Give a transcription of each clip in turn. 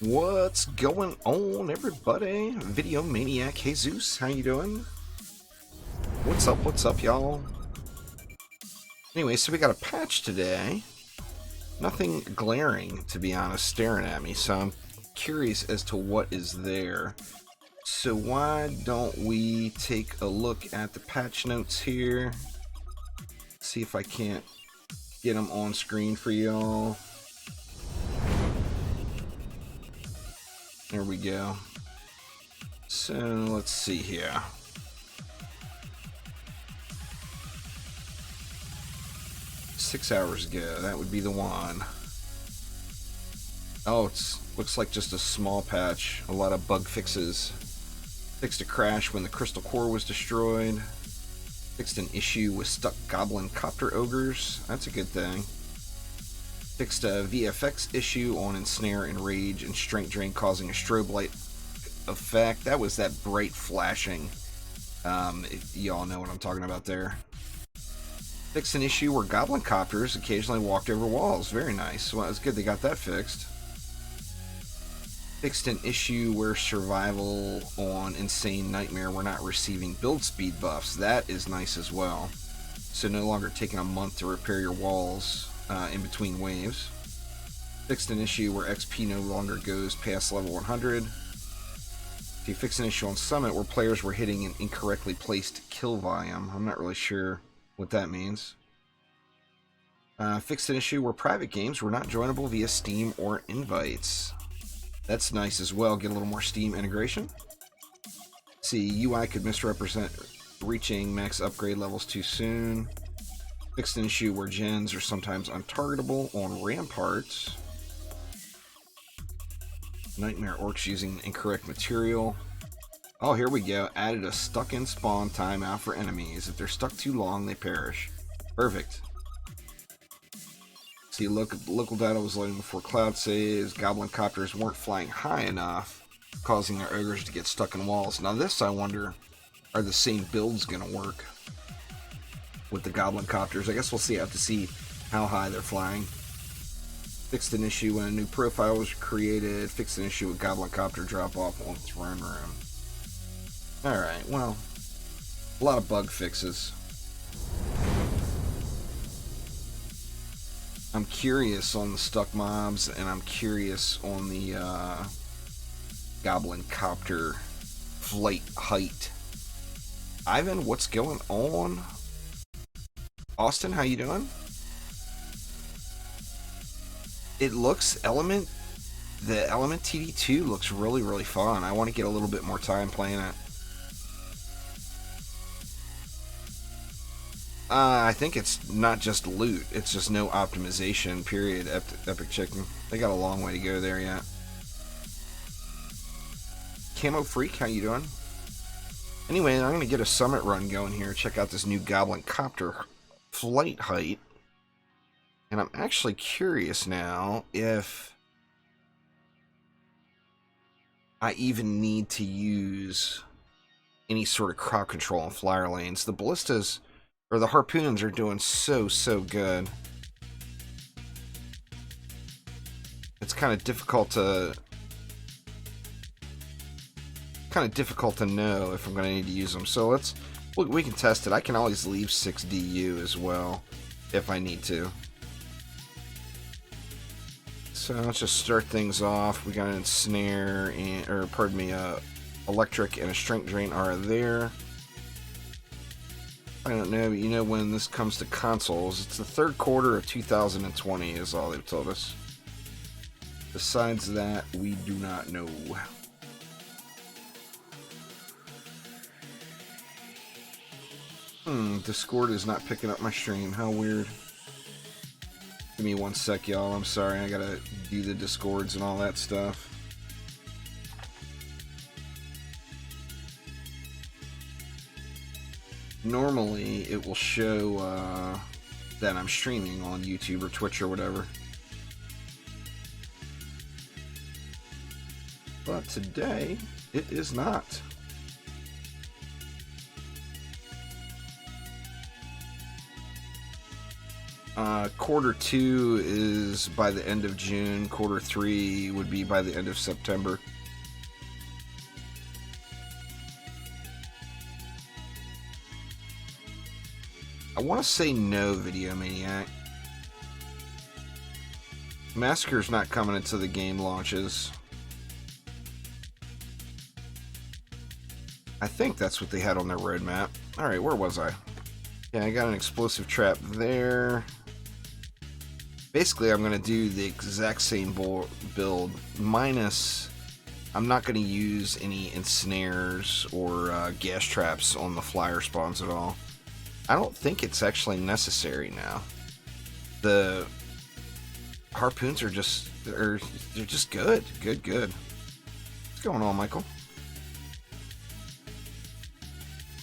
What's going on, everybody? Video Maniac Jesus, how you doing? What's up, y'all? Anyway, so we got a patch today. Nothing glaring, to be honest, staring at me, so I'm curious as to what is there. So why don't we take a look at the patch notes here? See if I can't get them on screen for y'all. There we go. So let's see here. Six hours ago, that would be the one. Oh, looks like just a small patch. A lot of bug fixes. Fixed a crash when the crystal core was destroyed. Fixed an issue with stuck goblin copter ogres. That's a good thing. Fixed a VFX issue on ensnare and rage and strength drain, causing a strobe light effect. That was that bright flashing. Y'all know what I'm talking about there. Fixed an issue where goblin copters occasionally walked over walls. Very nice. Well, it's good they got that fixed. Fixed an issue where survival on Insane Nightmare were not receiving build speed buffs. That is nice as well. So no longer taking a month to repair your walls in between waves. Fixed an issue where XP no longer goes past level 100. He fixed an issue on Summit where players were hitting an incorrectly placed kill volume. I'm not really sure what that means. Fixed an issue where private games were not joinable via Steam or invites. That's nice as well. Get a little more Steam integration. See, UI could misrepresent reaching max upgrade levels too soon. Fixed an issue where gens are sometimes untargetable on ramparts. Nightmare orcs using incorrect material. Oh, here we go. Added a stuck-in spawn timeout for enemies. If they're stuck too long, they perish. Perfect. See, local data was loading before cloud saves. Goblin copters weren't flying high enough, causing their ogres to get stuck in walls. Now this, I wonder, are the same builds going to work with the goblin copters? I guess we'll see. Have to see how high they're flying. Fixed an issue when a new profile was created. Fixed an issue with goblin copter drop off on throne room. Alright, well, a lot of bug fixes. I'm curious on the stuck mobs, and I'm curious on the goblin copter flight height. Ivan, what's going on? Austin, how you doing? It looks the Element TD2 looks really, really fun. I want to get a little bit more time playing it. I think it's not just loot, it's just no optimization, period. Epic Chicken. They got a long way to go there yet. Camo Freak, how you doing? Anyway, I'm going to get a summit run going here. Check out this new Goblin Copter flight height. And I'm actually curious now if I even need to use any sort of crowd control on flyer lanes. The ballistas, or the harpoons, are doing so good. It's kind of difficult to know if I'm going to need to use them. So we can test it. I can always leave 6 DU as well if I need to. So let's just start things off. We got an ensnare and, or pardon me, electric and a strength drain are there. I don't know, but you know, when this comes to consoles, it's the third quarter of 2020 is all they've told us. Besides that, we do not know. Discord is not picking up my stream. How weird. Give me one sec, y'all. I'm sorry. I gotta do the Discords and all that stuff. Normally, it will show that I'm streaming on YouTube or Twitch or whatever. But today, it is not. Quarter 2 is by the end of June. Quarter 3 would be by the end of September. I want to say no, Video Maniac. Massacre's not coming until the game launches. I think that's what they had on their roadmap. Alright, where was I? Yeah, I got an explosive trap there. Basically, I'm going to do the exact same build, minus I'm not going to use any ensnares or gas traps on the flyer spawns at all. I don't think it's actually necessary now. The harpoons are just, they're just good. Good. What's going on, Michael?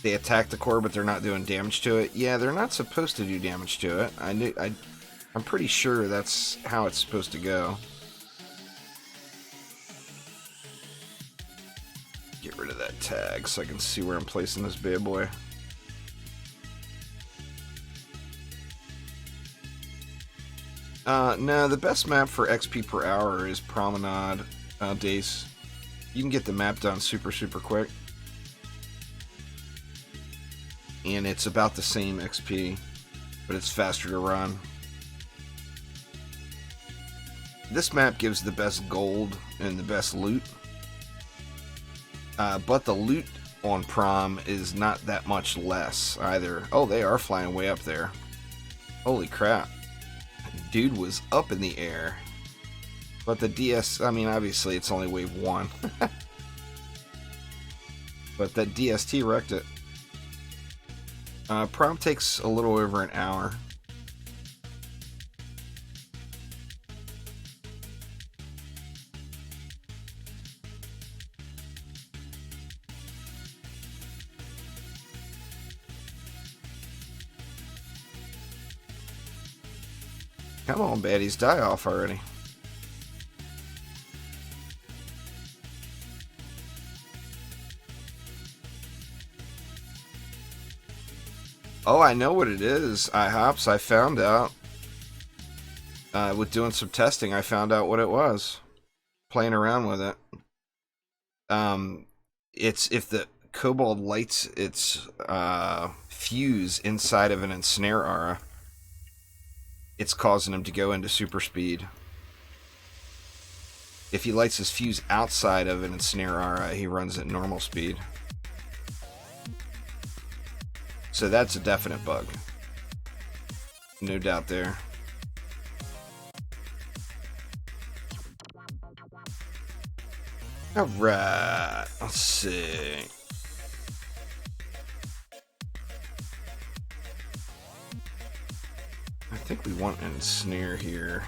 They attack the core, but they're not doing damage to it. Yeah, they're not supposed to do damage to it. I'm pretty sure that's how it's supposed to go. Get rid of that tag so I can see where I'm placing this bad boy. No, the best map for XP per hour is Promenade Days. You can get the map done super quick. And it's about the same XP, but it's faster to run. This map gives the best gold and the best loot. But the loot on Prom is not that much less either. Oh, they are flying way up there. Holy crap. Dude was up in the air. But the DS, I mean, obviously it's only wave 1. But that DST wrecked it. Prom takes a little over an hour. Come on, baddies, die off already. Oh, I know what it is. IHOPS, I found out. With doing some testing, I found out what it was. Playing around with it. It's if the Kobold lights its fuse inside of an ensnare aura, it's causing him to go into super speed. If he lights his fuse outside of an ensnare aura, he runs at normal speed. So that's a definite bug. No doubt there. Alright, let's see. I think we want an ensnare here.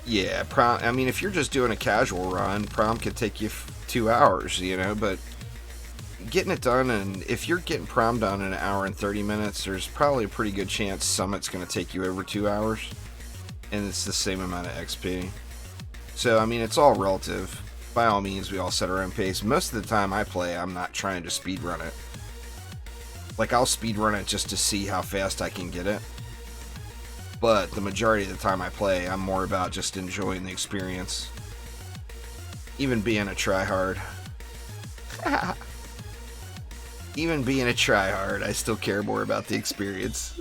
Yeah, Prom, I mean, if you're just doing a casual run, Prom could take you 2 hours, you know, but getting it done, and if you're getting Prom done in an hour and 30 minutes, there's probably a pretty good chance Summit's going to take you over 2 hours, and it's the same amount of XP. So, I mean, it's all relative. By all means, we all set our own pace. Most of the time I play, I'm not trying to speedrun it. Like, I'll speedrun it just to see how fast I can get it. But the majority of the time I play, I'm more about just enjoying the experience. Even being a tryhard. Even being a tryhard, I still care more about the experience.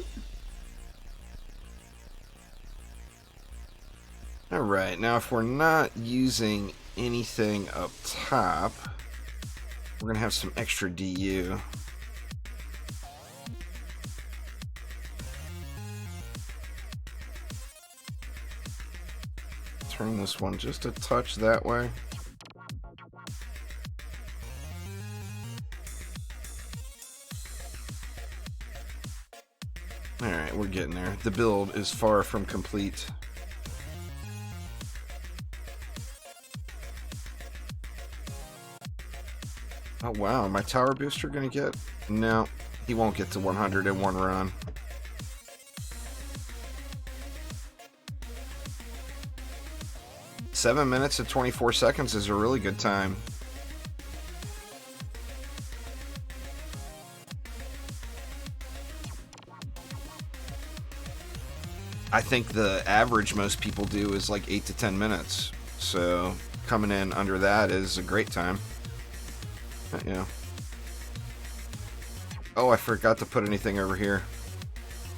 Alright, now if we're not using anything up top, we're going to have some extra DU. Turn this one just a touch that way. Alright, we're getting there. The build is far from complete. Oh wow, my tower booster gonna get? No, he won't get to 100 in one run. Seven minutes and 24 seconds is a really good time. I think the average most people do is like 8 to 10 minutes. So coming in under that is a great time. Yeah. Oh, I forgot to put anything over here.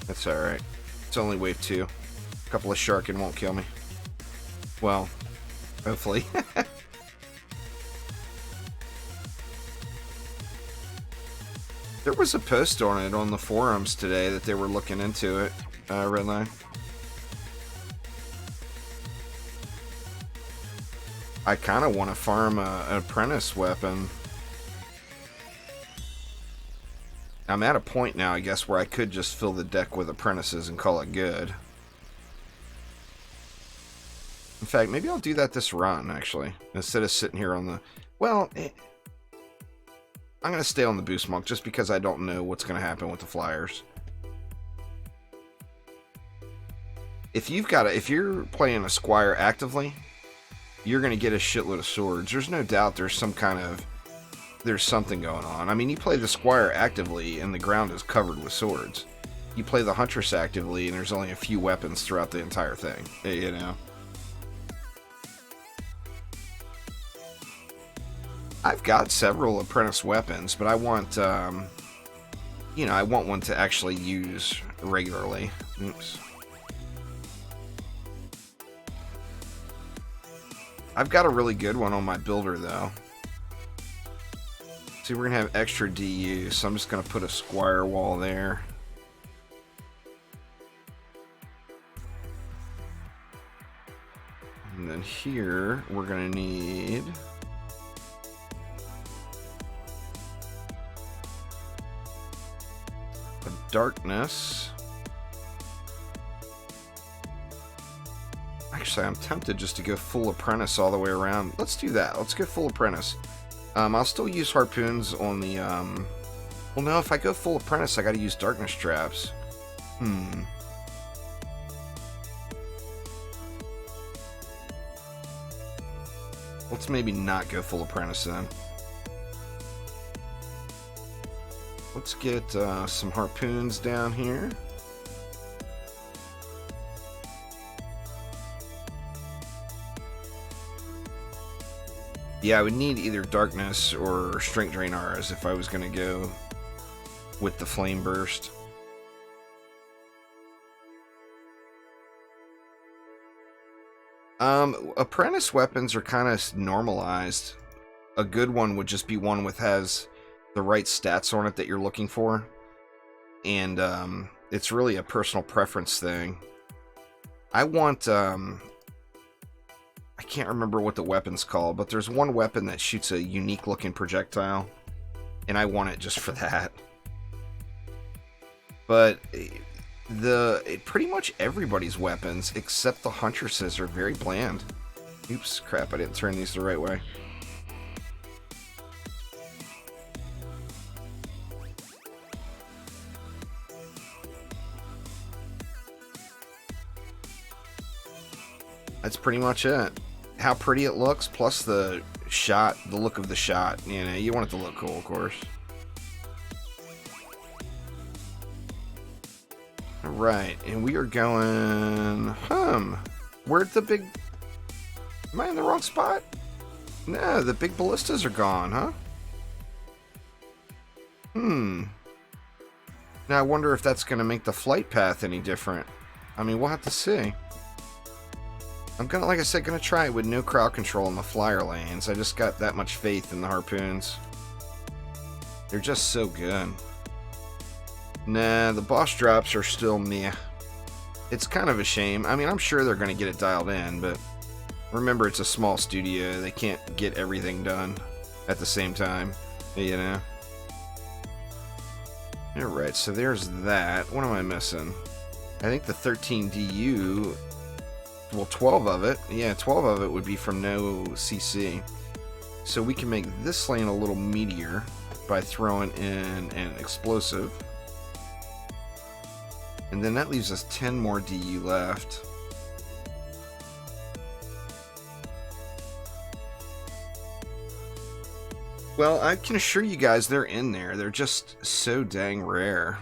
That's alright. It's only wave 2. A couple of sharkin won't kill me. Well, hopefully. There was a post on it on the forums today that they were looking into it, Redline. I kind of want to farm an apprentice weapon. I'm at a point now, I guess, where I could just fill the deck with apprentices and call it good. In fact, maybe I'll do that this run, actually, instead of sitting here on the... Well, I'm going to stay on the boost monk just because I don't know what's going to happen with the flyers. If you're playing a squire actively, you're going to get a shitload of swords. There's no doubt there's something going on. I mean, you play the squire actively and the ground is covered with swords. You play the huntress actively and there's only a few weapons throughout the entire thing, you know. I've got several apprentice weapons, but I want, you know, I want one to actually use regularly. Oops. I've got a really good one on my builder, though. See, we're going to have extra DU, so I'm just going to put a squire wall there. And then here, we're going to need... a darkness. Actually, I'm tempted just to go full apprentice all the way around. Let's do that. Let's go full apprentice. I'll still use harpoons on the, well, no, if I go full apprentice, I gotta use darkness traps. Let's maybe not go full apprentice then. Let's get some harpoons down here. Yeah, I would need either darkness or strength drain auras if I was going to go with the flame burst. Apprentice weapons are kind of normalized. A good one would just be one with has the right stats on it that you're looking for. And it's really a personal preference thing. I want... I can't remember what the weapon's called, but there's one weapon that shoots a unique looking projectile, and I want it just for that. But pretty much everybody's weapons except the huntresses are very bland. Oops, crap, I didn't turn these the right way. That's pretty much it. How pretty it looks, plus the shot, the look of the shot. You know, you want it to look cool, of course. Alright, and we are going... Where'd the big... Am I in the wrong spot? No, the big ballistas are gone, huh? Now I wonder if that's going to make the flight path any different. I mean, we'll have to see. I'm gonna, like I said, gonna try it with no crowd control in the flyer lanes. I just got that much faith in the harpoons. They're just so good. Nah, the boss drops are still meh. It's kind of a shame. I mean, I'm sure they're gonna get it dialed in, but remember, it's a small studio. They can't get everything done at the same time, you know? Alright, so there's that. What am I missing? I think the 13 DU... Well, 12 of it. Yeah, 12 of it would be from no CC. So we can make this lane a little meatier by throwing in an explosive. And then that leaves us 10 more DU left. Well, I can assure you guys they're in there. They're just so dang rare.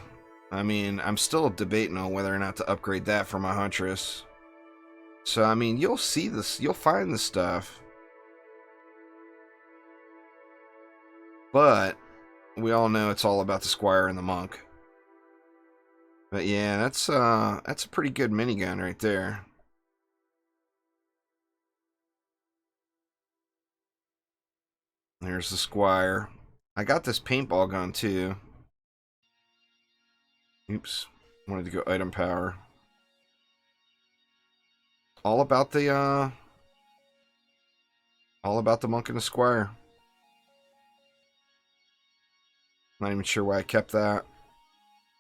I mean, I'm still debating on whether or not to upgrade that for my Huntress. So, I mean, you'll see this, you'll find this stuff. But we all know it's all about the Squire and the Monk. But yeah, that's a pretty good minigun right there. There's the Squire. I got this paintball gun too. Oops. Wanted to go item power. All about the Monk and the Squire. Not even sure why I kept that.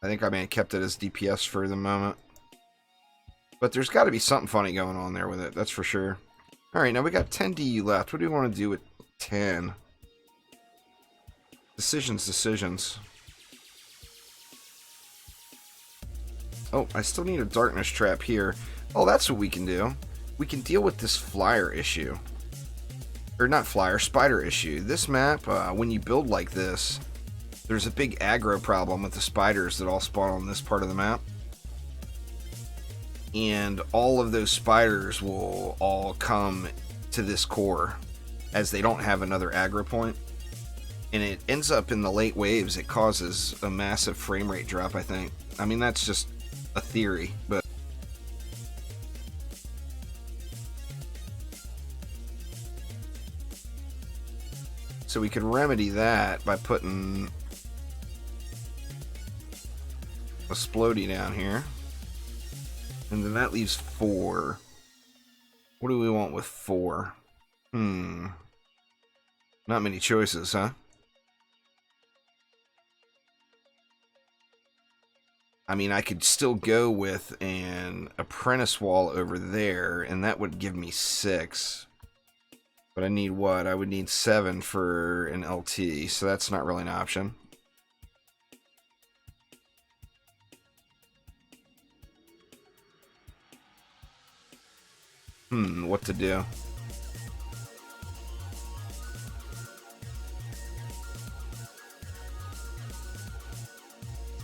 I think I may have kept it as DPS for the moment. But there's got to be something funny going on there with it, that's for sure. Alright, now we got 10 DU left. What do we want to do with 10? Decisions. Oh, I still need a darkness trap here. Oh, that's what we can do. We can deal with this flyer issue. Or not flyer, spider issue. This map, when you build like this, there's a big aggro problem with the spiders that all spawn on this part of the map. And all of those spiders will all come to this core, as they don't have another aggro point. And it ends up in the late waves, it causes a massive frame rate drop, I think. I mean, that's just a theory, but... So we could remedy that by putting a Splody down here. And then that leaves 4. What do we want with 4? Not many choices, huh? I mean, I could still go with an apprentice wall over there, and that would give me 6. But I need what? I would need 7 for an LT, so that's not really an option. What to do?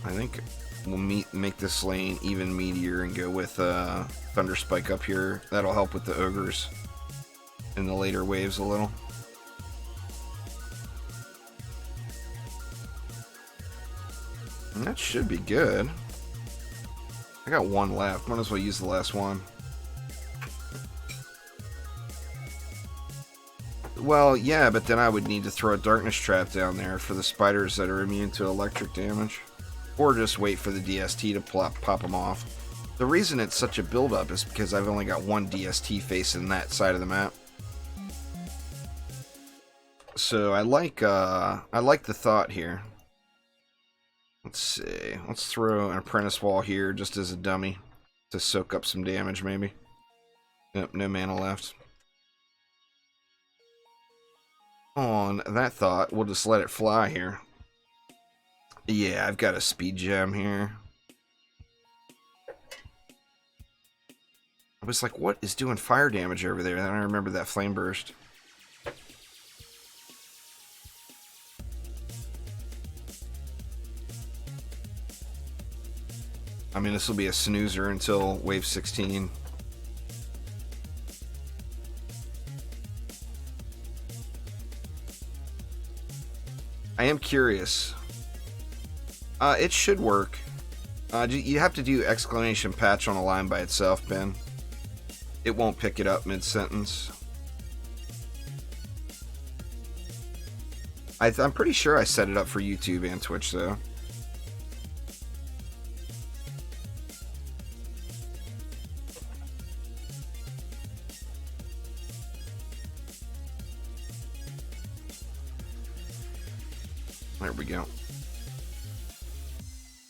I think we'll make this lane even meatier and go with Thunder Spike up here. That'll help with the ogres in the later waves a little. And that should be good. I got 1 left. Might as well use the last one. Well, yeah, but then I would need to throw a darkness trap down there for the spiders that are immune to electric damage. Or just wait for the DST to pop them off. The reason it's such a buildup is because I've only got 1 DST facing that side of the map. So I like the thought here. Let's see. Let's throw an apprentice wall here just as a dummy to soak up some damage, maybe. Nope, no mana left. On that thought, we'll just let it fly here. Yeah, I've got a speed gem here. I was like, what is doing fire damage over there? Then I remember that flame burst. I mean, this will be a snoozer until wave 16. I am curious. It should work. You have to do exclamation patch on a line by itself, Ben. It won't pick it up mid-sentence. I'm pretty sure I set it up for YouTube and Twitch, though. There we go.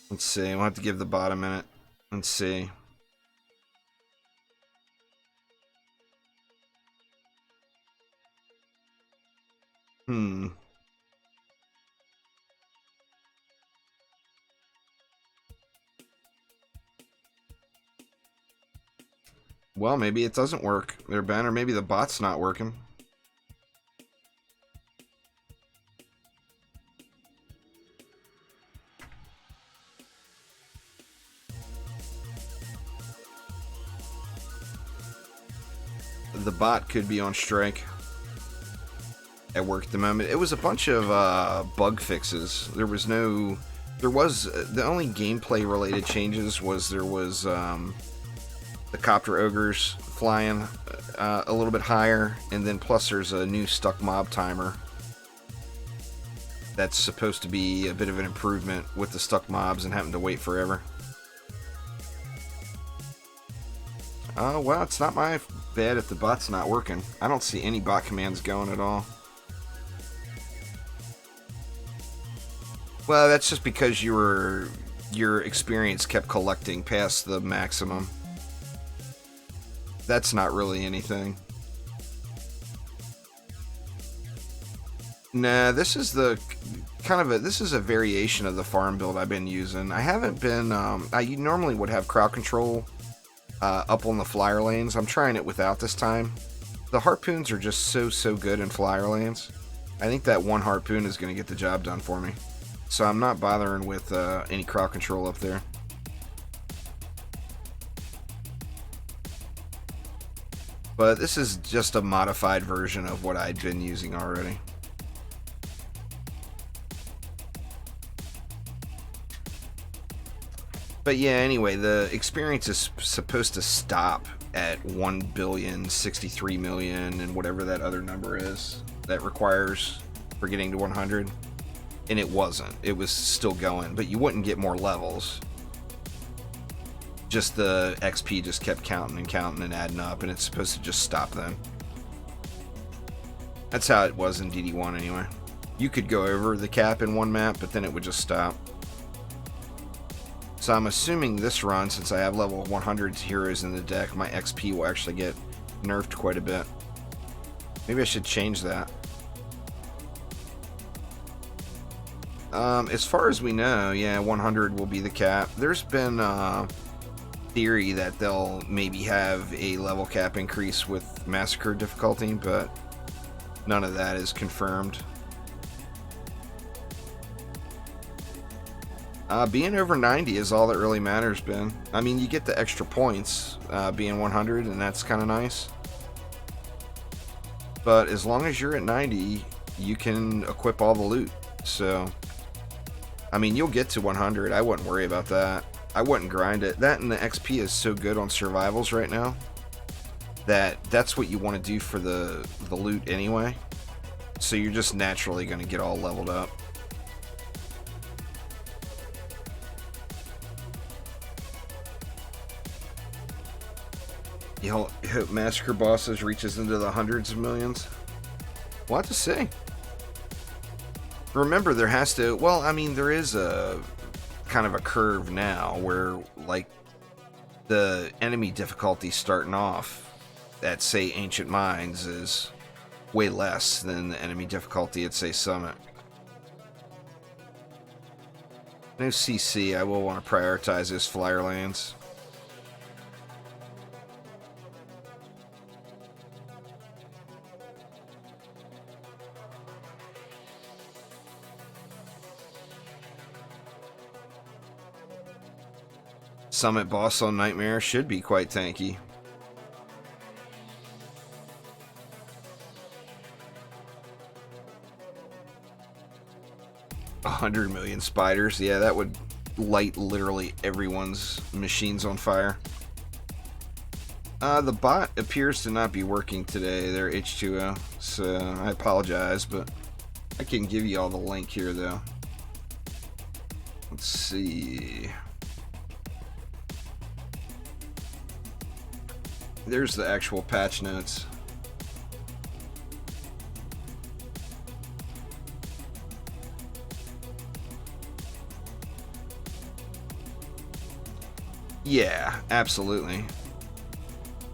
Let's see. We'll have to give the bot a minute. Let's see. Hmm. Well, maybe it doesn't work there, Ben, or maybe the bot's not working. The bot could be on strike at work at the moment. It was a bunch of bug fixes. There was the only gameplay related changes was there was the copter ogres flying a little bit higher, and then plus there's a new stuck mob timer that's supposed to be a bit of an improvement with the stuck mobs and having to wait forever. Oh, well, it's not my bad if the bot's not working. I don't see any bot commands going at all. Well, that's just because your experience kept collecting past the maximum. That's not really anything. Nah, this is the this is a variation of the farm build I've been using. I haven't been I normally would have crowd control up on the flyer lanes. I'm trying it without this time. The harpoons are just so good in flyer lanes. I think that one harpoon is going to get the job done for me. So I'm not bothering with any crowd control up there. But this is just a modified version of what I'd been using already. But yeah, anyway, the experience is supposed to stop at 1,063,000,000 and whatever that other number is that requires for getting to 100. And it wasn't. It was still going, but you wouldn't get more levels. Just the XP just kept counting and adding up, and it's supposed to just stop then. That's how it was in DD1 anyway. You could go over the cap in one map, but then it would just stop. So I'm assuming this run, since I have level 100 heroes in the deck, my XP will actually get nerfed quite a bit. Maybe I should change that. As far as we know, yeah, 100 will be the cap. There's been theory that they'll maybe have a level cap increase with Massacre difficulty, but none of that is confirmed. Being over 90 is all that really matters, Ben. I mean, you get the extra points being 100, and that's kind of nice. But as long as you're at 90, you can equip all the loot. So, I mean, you'll get to 100. I wouldn't worry about that. I wouldn't grind it. That and the XP is so good on survivals right now that that's what you want to do for the loot anyway. So you're just naturally going to get all leveled up. You hope Massacre Bosses reaches into the hundreds of millions? We'll have to see. Remember, there has to... Well, I mean, there is a kind of a curve now where, like, the enemy difficulty starting off at, say, Ancient Mines is way less than the enemy difficulty at, say, Summit. No CC. I will want to prioritize those flyer lands. Summit boss on Nightmare should be quite tanky. $100 million spiders. Yeah, that would light literally everyone's machines on fire. The bot appears to not be working today. They're H2O, so I apologize, but I can give you all the link here, though. Let's see. There's the actual patch notes. Yeah, absolutely.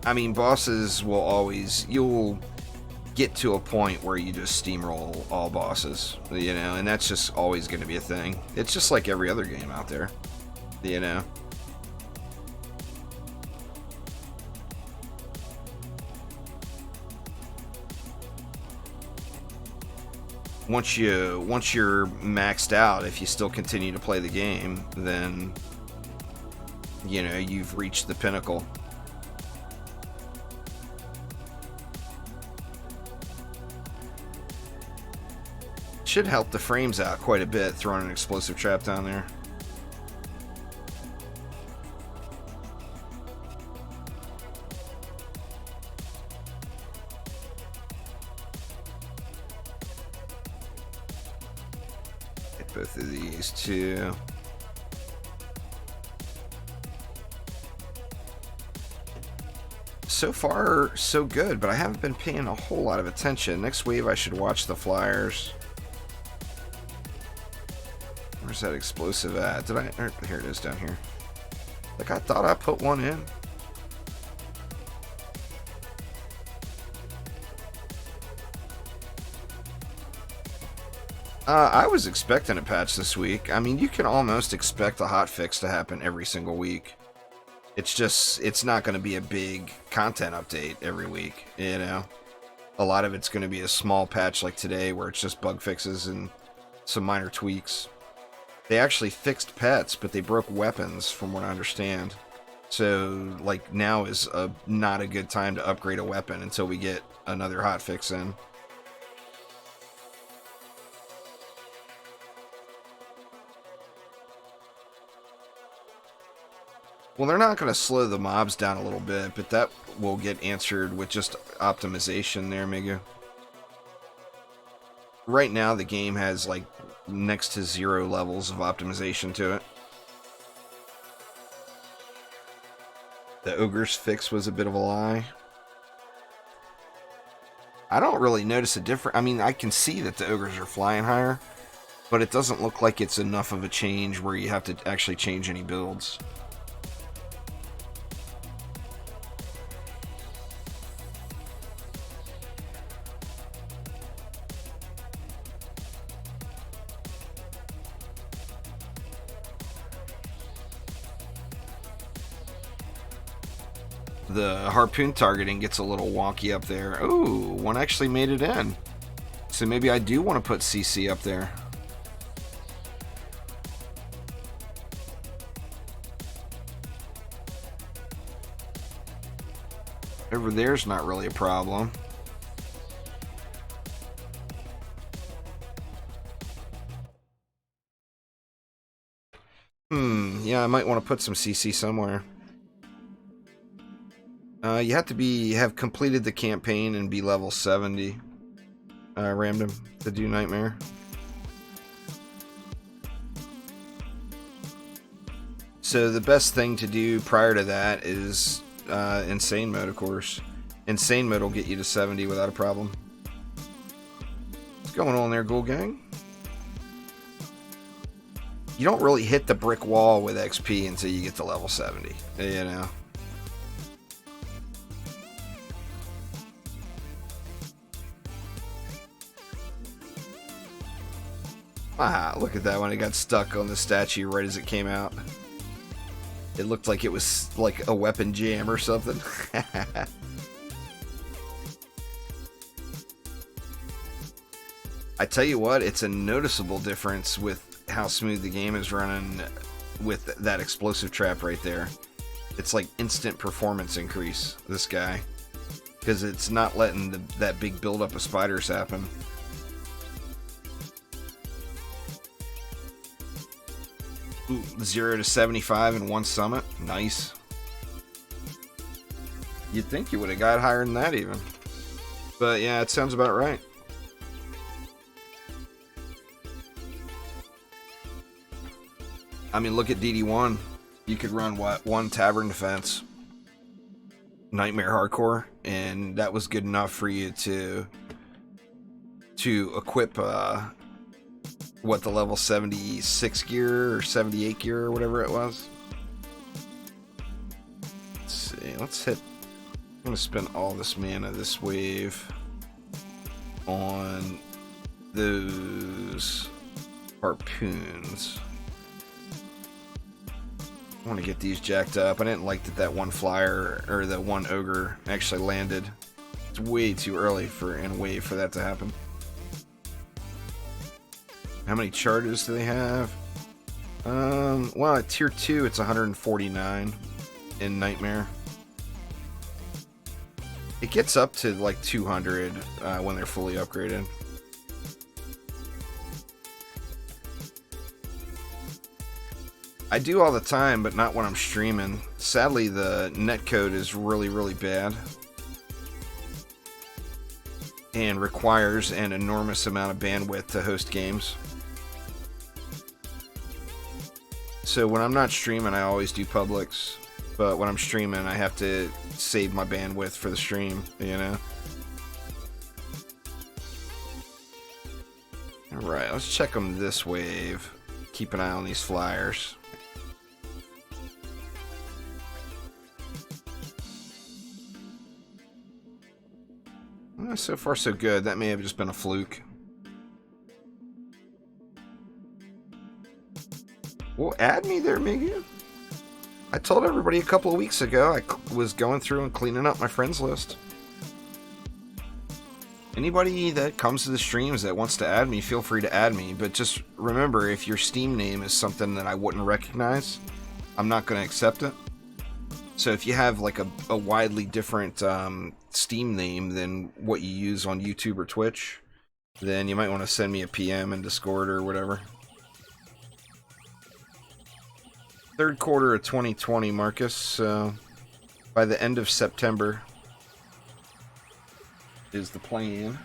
I mean, bosses will always... get to a point where you just steamroll all bosses, you know, and that's just always going to be a thing. It's just like every other game out there, you know. Once you're maxed out, if you still continue to play the game, then, you know, you've reached the pinnacle. Should help the frames out quite a bit, throwing an explosive trap down there. Hit both of these too. So far, so good, but I haven't been paying a whole lot of attention. Next wave, I should watch the flyers. Where's that explosive at? Did I? Here it is down here. Like, I thought I put one in. I was expecting a patch this week. I mean, you can almost expect a hotfix to happen every single week. It's just, it's not going to be a big content update every week, you know? A lot of it's going to be a small patch like today where it's just bug fixes and some minor tweaks. They actually fixed pets, but they broke weapons, from what I understand. So, like, now is not a good time to upgrade a weapon until we get another hotfix in. Well, they're not going to slow the mobs down a little bit, but that will get answered with just optimization there, Migu. Right now, the game has, like, next to 0 levels of optimization to it. The ogre's fix was a bit of a lie. I don't really notice a difference. I mean, I can see that the ogres are flying higher, but it doesn't look like it's enough of a change where you have to actually change any builds. The harpoon targeting gets a little wonky up there. Ooh, one actually made it in. So maybe I do want to put CC up there. Over there's not really a problem. Yeah, I might want to put some CC somewhere. You have to have completed the campaign and be level 70, random, to do Nightmare. So the best thing to do prior to that is Insane Mode, of course. Insane Mode will get you to 70 without a problem. What's going on there, Ghoul Gang? You don't really hit the brick wall with XP until you get to level 70, you know? Ah, look at that one. It got stuck on the statue right as it came out. It looked like it was like a weapon jam or something. I tell you what, it's a noticeable difference with how smooth the game is running with that explosive trap right there. It's like instant performance increase, this guy. Because it's not letting that big buildup of spiders happen. Ooh, 0 to 75 in one summit. Nice. You'd think you would have got higher than that even. But yeah, it sounds about right. I mean, look at DD1. You could run, what, 1 Tavern Defense, Nightmare Hardcore, and that was good enough for you to equip, what, the level 76 gear or 78 gear or whatever it was. Let's see, let's hit, I'm going to spend all this mana this wave. on those harpoons. I want to get these jacked up. I didn't like that one flyer, or that one ogre, actually landed. It's way too early in wave for that to happen. How many charges do they have? Well, at tier 2, it's 149 in Nightmare. It gets up to like 200 when they're fully upgraded. I do all the time, but not when I'm streaming. Sadly, the netcode is really, really bad and requires an enormous amount of bandwidth to host games. So when I'm not streaming, I always do publics, but when I'm streaming, I have to save my bandwidth for the stream, you know? Alright, let's check them this wave. Keep an eye on these flyers. So far, so good. That may have just been a fluke. Well, add me there, Migu. I told everybody a couple of weeks ago I was going through and cleaning up my friends list. Anybody that comes to the streams that wants to add me, feel free to add me. But just remember, if your Steam name is something that I wouldn't recognize, I'm not going to accept it. So if you have like a widely different Steam name than what you use on YouTube or Twitch, then you might want to send me a PM in Discord or whatever. Third quarter of 2020, Marcus. So by the end of September is the plan.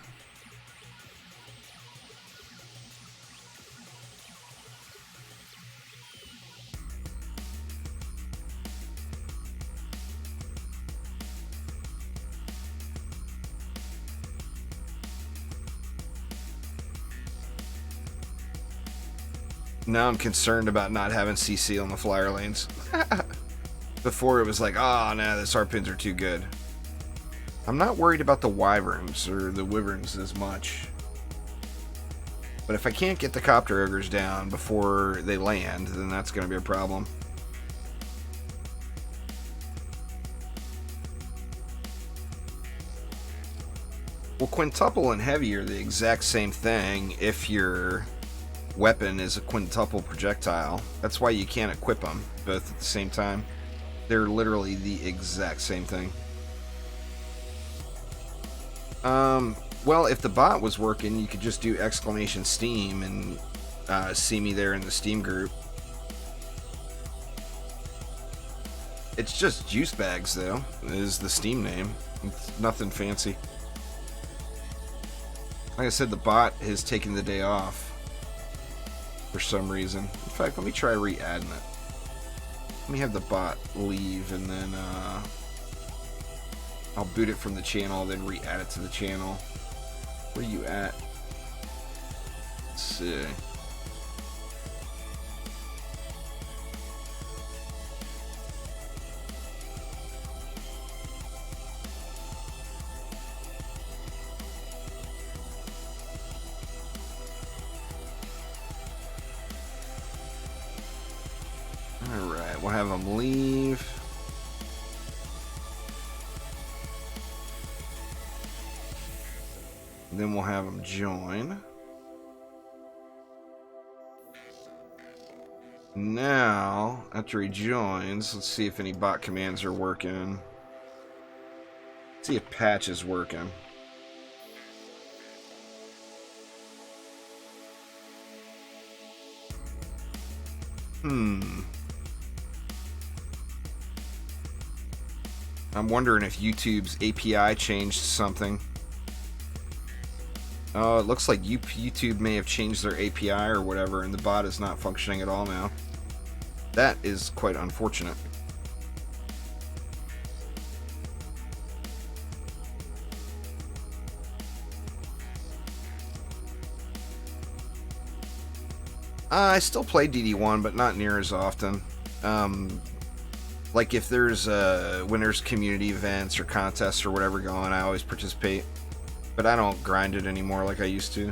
Now I'm concerned about not having CC on the flyer lanes. Before it was like, oh, nah, the harpoons are too good. I'm not worried about the wyverns or the wyverns as much. But if I can't get the copter ogres down before they land, then that's going to be a problem. Well, quintuple and heavy are the exact same thing if your weapon is a quintuple projectile. That's why you can't equip them both at the same time. They're literally the exact same thing. Well, if the bot was working, you could just do exclamation Steam and see me there in the Steam group. It's just Juice Bags, though, is the Steam name. It's nothing fancy. Like I said, the bot has taken the day off for some reason. In fact, let me try re-adding it. Let me have the bot leave, and then I'll boot it from the channel, then re-add it to the channel. Where are you at? Let's see. Alright, we'll have them leave. Then we'll have them join. Now, after he joins, let's see if any bot commands are working. Let's see if patch is working. I'm wondering if YouTube's API changed something. Oh, it looks like YouTube may have changed their API or whatever, and the bot is not functioning at all now. That is quite unfortunate. I still play DD1, but not near as often. Like if there's when there's community events or contests or whatever going, I always participate. But I don't grind it anymore like I used to.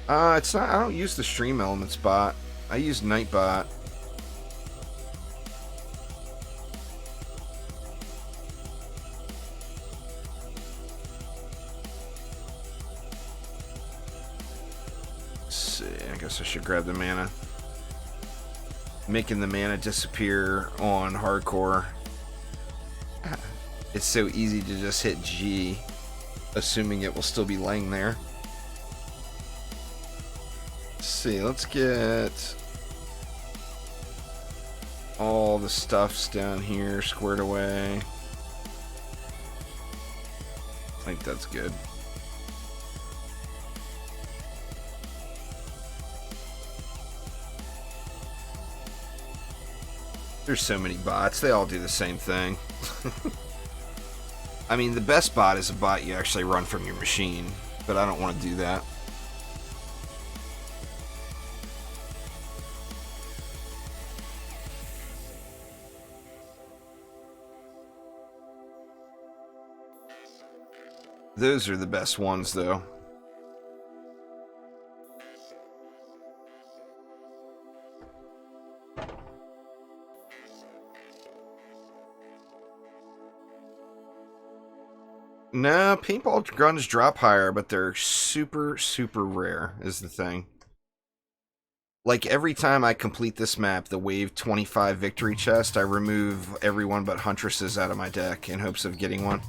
It's not. I don't use the Stream Elements bot. I use Nightbot. Let's see. I guess I should grab the mana. Making the mana disappear on hardcore. It's so easy to just hit G, assuming it will still be laying there. Let's see, let's get all the stuffs down here squared away. I think that's good. There's so many bots, they all do the same thing. I mean, the best bot is a bot you actually run from your machine, but I don't want to do that. Those are the best ones, though. No, paintball guns drop higher, but they're super, super rare, is the thing. Like, every time I complete this map, the Wave 25 victory chest, I remove everyone but Huntresses out of my deck in hopes of getting one.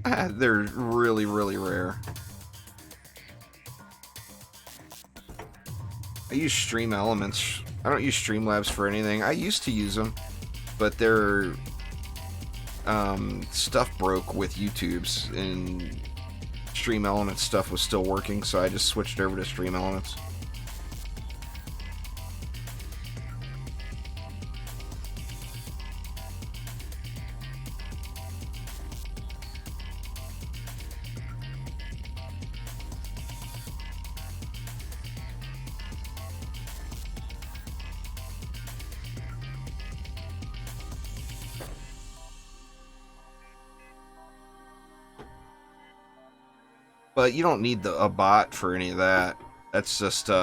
They're really, really rare. I use Stream Elements. I don't use Streamlabs for anything. I used to use them, but they're... stuff broke with YouTube's, and Stream Elements stuff was still working, so I just switched over to Stream Elements. But you don't need a bot for any of that. That's just, you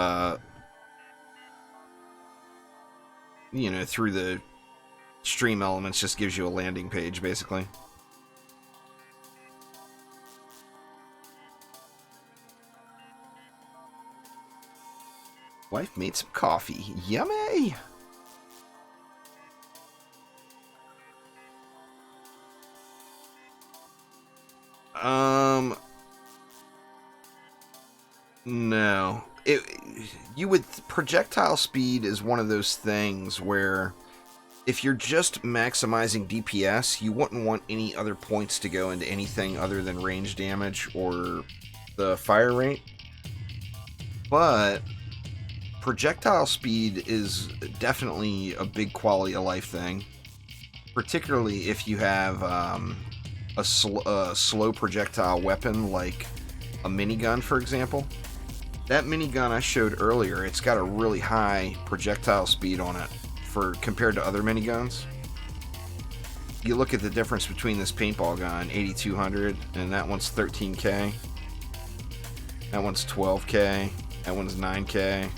know, through the Stream Elements just gives you a landing page, basically. Wife made some coffee. Yummy! No. Projectile speed is one of those things where if you're just maximizing DPS, you wouldn't want any other points to go into anything other than range damage or the fire rate. But projectile speed is definitely a big quality of life thing, particularly if you have a slow projectile weapon like a minigun, for example. That minigun I showed earlier, it's got a really high projectile speed on it compared to other miniguns. You look at the difference between this paintball gun, 8200, and that one's 13k. That one's 12k. That one's 9k.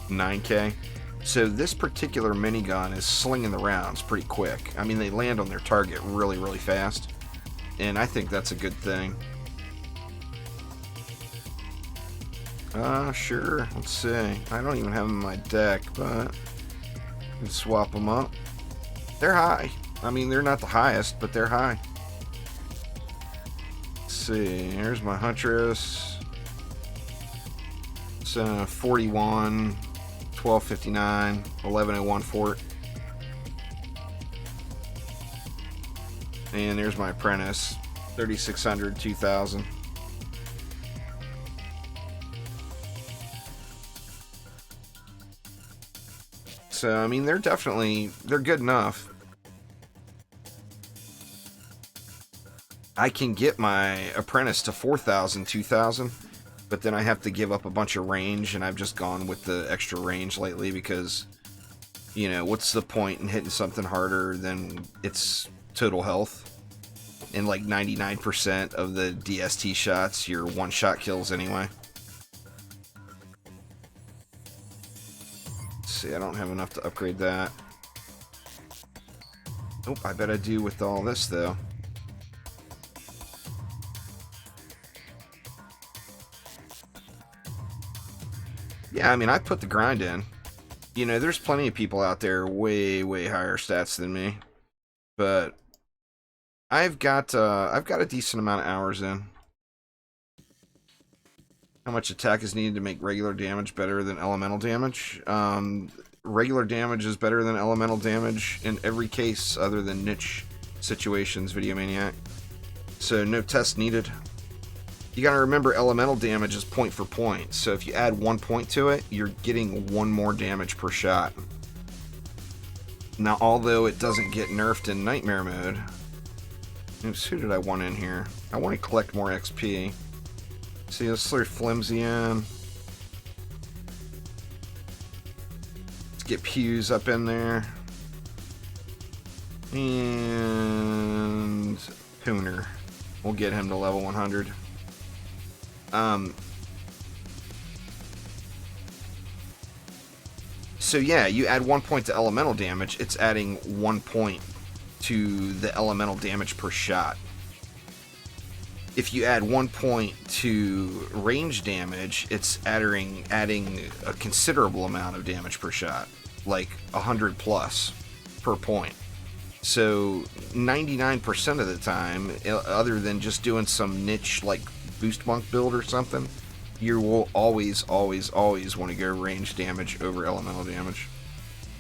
9k. So this particular minigun is slinging the rounds pretty quick. I mean, they land on their target really, really fast. And I think that's a good thing. Sure. Let's see. I don't even have them in my deck, but I can swap them up. They're high. I mean, they're not the highest, but they're high. Let's see. Here's my Huntress. It's 41, 1259, 1101 fort. And there's my Apprentice. 3600, 2000. So, I mean, they're good enough. I can get my Apprentice to 4,000, 2,000, but then I have to give up a bunch of range, and I've just gone with the extra range lately because You know, what's the point in hitting something harder than its total health? And like 99% of the DST shots, you're one-shot kills anyway. Let's see, I don't have enough to upgrade that. Oh, I bet I do with all this, though. Yeah, I mean, I put the grind in. You know, there's plenty of people out there way, way higher stats than me. But I've got a decent amount of hours in. How much attack is needed to make regular damage better than elemental damage? Regular damage is better than elemental damage in every case other than niche situations, Video Maniac. So no test needed. You gotta remember elemental damage is point for point, so if you add 1 point to it, you're getting 1 more damage per shot. Now, although it doesn't get nerfed in Nightmare mode, oops, who did I want in here? I want to collect more XP. See, let's throw Flimsy in. Let's get Pews up in there. And Pooner. We'll get him to level 100. So yeah, you add 1 point to elemental damage, it's adding 1 point to the elemental damage per shot. If you add 1 point to range damage, it's adding a considerable amount of damage per shot, like 100 plus per point. So 99% of the time, other than just doing some niche like boost monk build or something, you will always want to go range damage over elemental damage.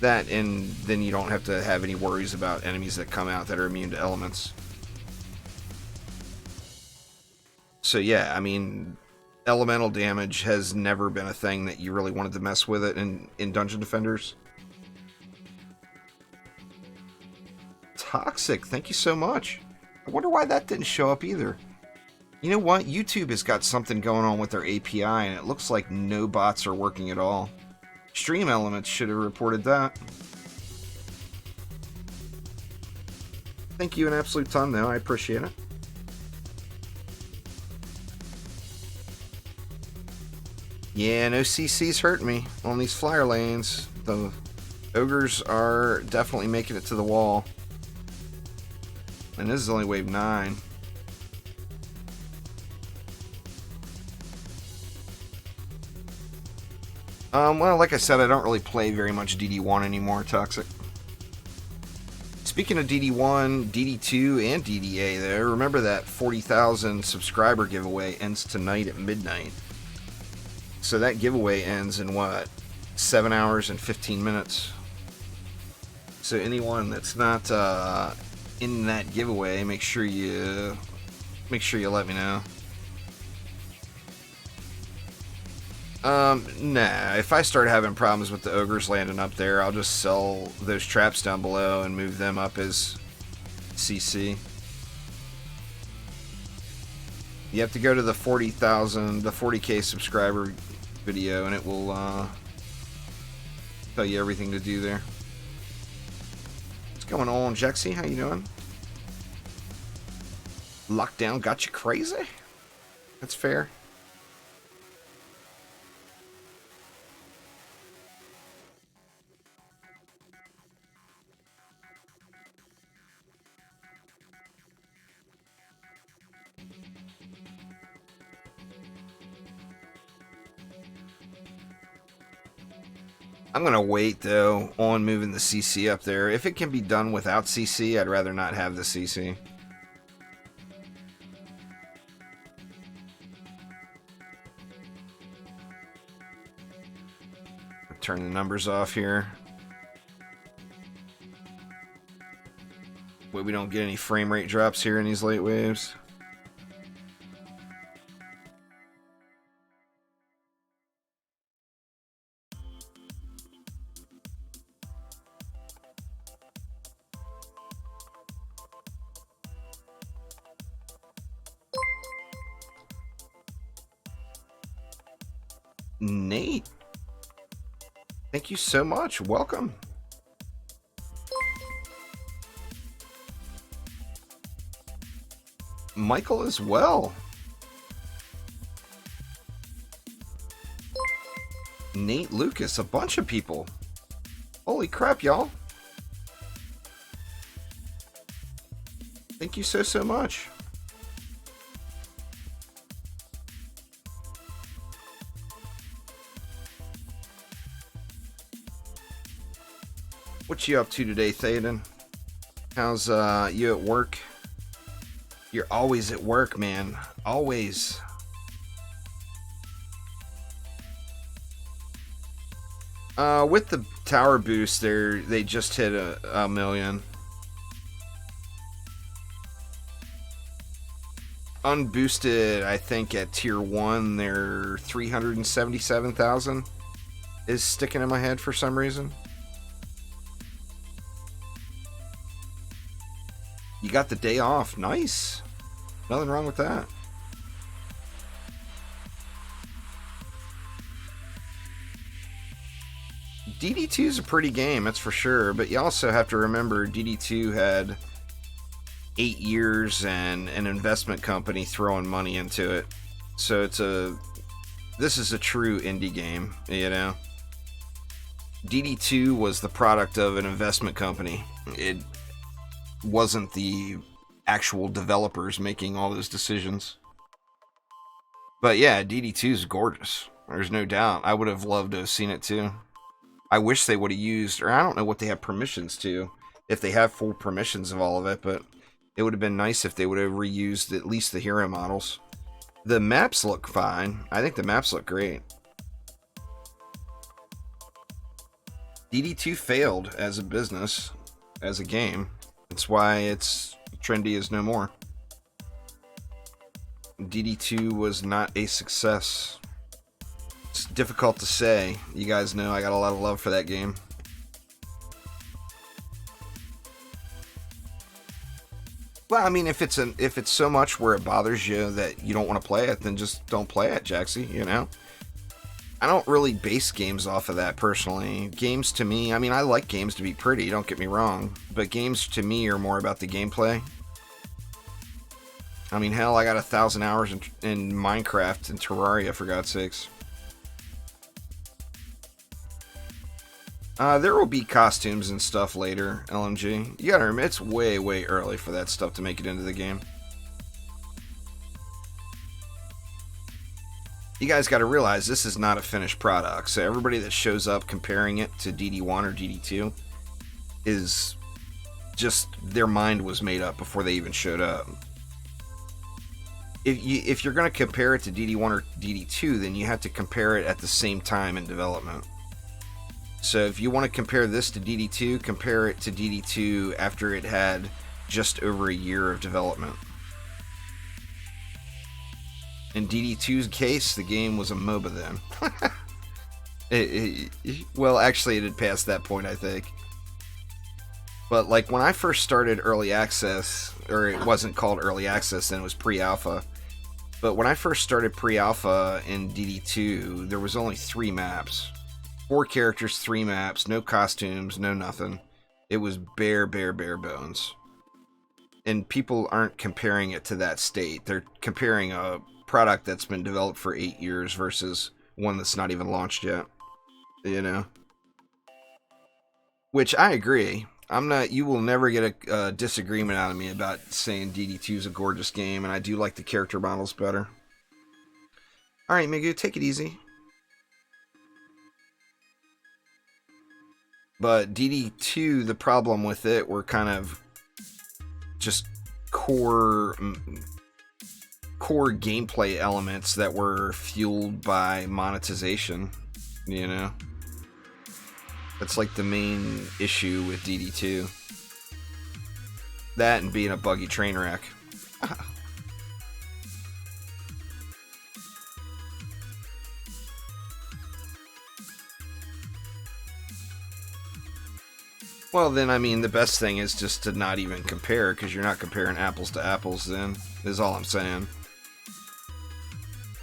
That, and then you don't have to have any worries about enemies that come out that are immune to elements. So yeah, I mean, elemental damage has never been a thing that you really wanted to mess with it in Dungeon Defenders. Toxic, thank you so much. I wonder why that didn't show up either. You know what? YouTube has got something going on with their API, and it looks like no bots are working at all. Stream Elements should have reported that. Thank you an absolute ton, though. I appreciate it. Yeah, no CC's hurting me on these flyer lanes. The ogres are definitely making it to the wall. And this is only wave 9. Well, like I said, I don't really play very much DD1 anymore, Toxic. Speaking of DD1, DD2, and DDA, though, remember that 40,000 subscriber giveaway ends tonight at midnight. So that giveaway ends in, what, 7 hours and 15 minutes. So anyone that's not in that giveaway, make sure you let me know. Nah, if I start having problems with the ogres landing up there, I'll just sell those traps down below and move them up as CC. You have to go to the 40K subscriber video, and it will tell you everything to do there. What's going on, Jexy? How you doing? Lockdown got you crazy? That's fair. I'm going to wait, though, on moving the CC up there. If it can be done without CC, I'd rather not have the CC. Turn the numbers off here. Way we don't get any frame rate drops here in these late waves. Nate, thank you so much. Welcome. Michael as well. Nate Lucas, a bunch of people. Holy crap, y'all. Thank you so much. What you up to today, Theoden? How's you at work? You're always at work, man. Always. With the tower boost, they just hit a million. Unboosted, I think at tier 1, they're 377,000 is sticking in my head for some reason. You got the day off. Nice. Nothing wrong with that. DD2 is a pretty game, that's for sure, but you also have to remember DD2 had 8 years and an investment company throwing money into it. So this is a true indie game, you know. DD2 was the product of an investment company. It wasn't the actual developers making all those decisions. But yeah, DD2 is gorgeous. There's no doubt. I would have loved to have seen it too. I wish they would have used, or I don't know what they have permissions to, if they have full permissions of all of it, but it would have been nice if they would have reused at least the hero models. The maps look fine. I think the maps look great. DD2 failed as a business, as a game. That's why it's trendy as no more. DD2 was not a success. It's difficult to say. You guys know I got a lot of love for that game. Well, I mean, if it's so much where it bothers you that you don't want to play it, then just don't play it, Jaxie, you know? I don't really base games off of that, personally. Games to me, I mean, I like games to be pretty, don't get me wrong, but games to me are more about the gameplay. I mean, hell, I got 1,000 hours in Minecraft and Terraria, for God's sakes. There will be costumes and stuff later, LMG. You gotta remember, it's way early for that stuff to make it into the game. You guys gotta realize this is not a finished product, so everybody that shows up comparing it to DD1 or DD2 is just, their mind was made up before they even showed up. If you're gonna compare it to DD1 or DD2, then you have to compare it at the same time in development. So if you want to compare this to DD2, compare it to DD2 after it had just over a year of development. In DD2's case, the game was a MOBA then. Well, actually, it had passed that point, I think. But like when I first started early access, or it wasn't called early access, then it was pre-alpha. But when I first started pre-alpha in DD2, there was only 3 maps. 4 characters, 3 maps, no costumes, no nothing. It was bare bones. And people aren't comparing it to that state. They're comparing a product that's been developed for 8 years versus one that's not even launched yet. You know? Which I agree. You will never get a disagreement out of me about saying DD2 is a gorgeous game, and I do like the character models better. Alright, Migu, take it easy. But DD2, the problem with it were kind of just core gameplay elements that were fueled by monetization, you know? That's like the main issue with DD2. That and being a buggy train wreck. Well, then, I mean, the best thing is just to not even compare, because you're not comparing apples to apples then, is all I'm saying.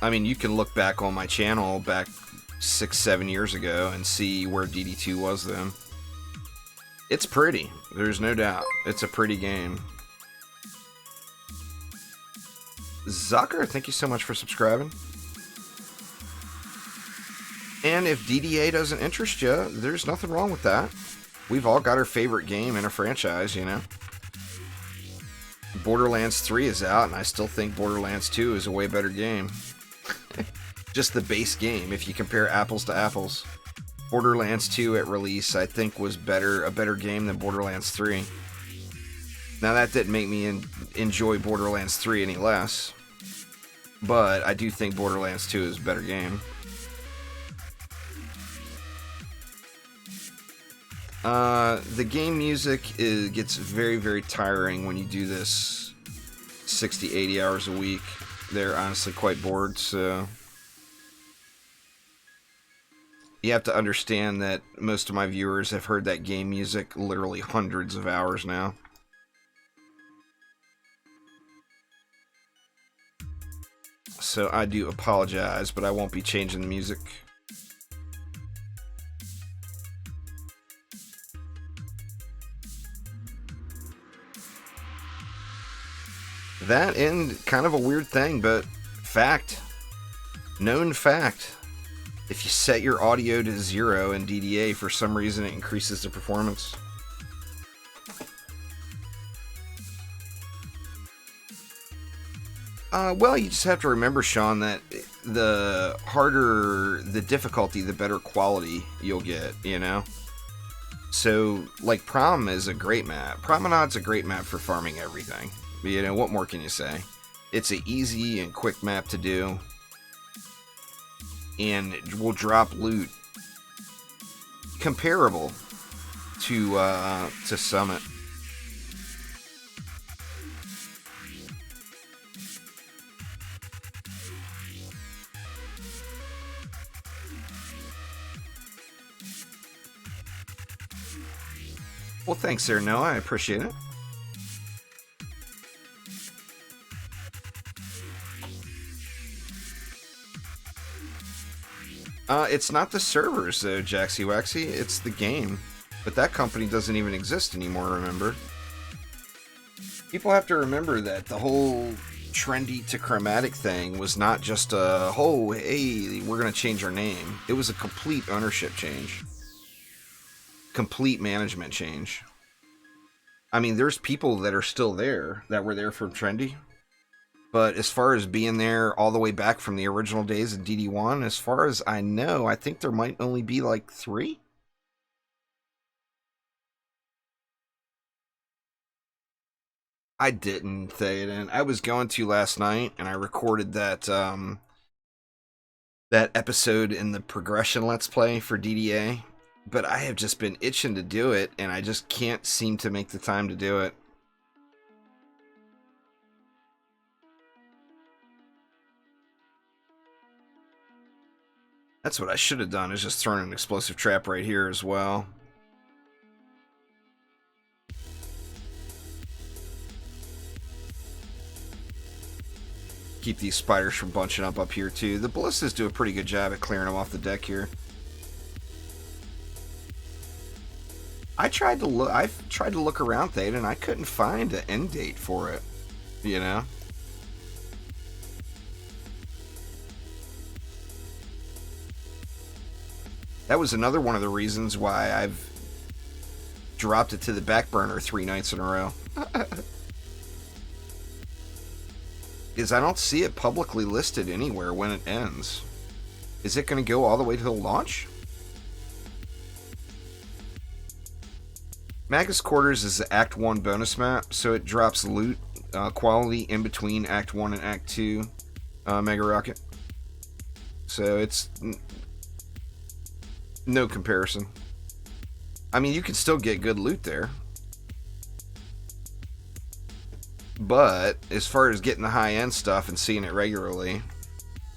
I mean, you can look back on my channel back 6-7 years ago and see where DD2 was then. It's pretty, there's no doubt. It's a pretty game. Zucker, thank you so much for subscribing. And if DDA doesn't interest you, there's nothing wrong with that. We've all got our favorite game in a franchise, you know. Borderlands 3 is out, and I still think Borderlands 2 is a way better game. Just the base game, if you compare apples to apples. Borderlands 2 at release, I think, was a better game than Borderlands 3. Now, that didn't make me enjoy Borderlands 3 any less, but I do think Borderlands 2 is a better game. The game music gets very, very tiring when you do this 60, 80 hours a week. They're honestly quite bored, so you have to understand that most of my viewers have heard that game music literally hundreds of hours now. So I do apologize, but I won't be changing the music. That and kind of a weird thing, but fact. Known fact. If you set your audio to 0 in DDA, for some reason it increases the performance. Well, you just have to remember, Sean, that the harder the difficulty, the better quality you'll get, you know? So, like, Prom is a great map. Promenade's a great map for farming everything. You know, what more can you say? It's an easy and quick map to do. And it will drop loot comparable to Summit. Well, thanks there, Noah. I appreciate it. It's not the servers, though, Jaxie Waxy. It's the game. But that company doesn't even exist anymore, remember? People have to remember that the whole trendy to chromatic thing was not just a, oh, hey, we're going to change our name. It was a complete ownership change. Complete management change. I mean, there's people that are still there that were there from Trendy. But as far as being there all the way back from the original days of DD1, as far as I know, I think there might only be like 3. I didn't, Theoden. I was going to last night, and I recorded that that episode in the progression Let's Play for DDA. But I have just been itching to do it, and I just can't seem to make the time to do it. That's what I should have done, is just thrown an explosive trap right here as well. Keep these spiders from bunching up here too. The ballistas do a pretty good job at clearing them off the deck here. I've tried to look around Theta, and I couldn't find an end date for it, you know? That was another one of the reasons why I've dropped it to the back burner 3 nights in a row. Is I don't see it publicly listed anywhere when it ends. Is it going to go all the way till launch? Magus Quarters is the Act 1 bonus map, so it drops loot quality in between Act 1 and Act 2 Mega Rocket. So it's no comparison. I mean, you can still get good loot there. But as far as getting the high-end stuff and seeing it regularly,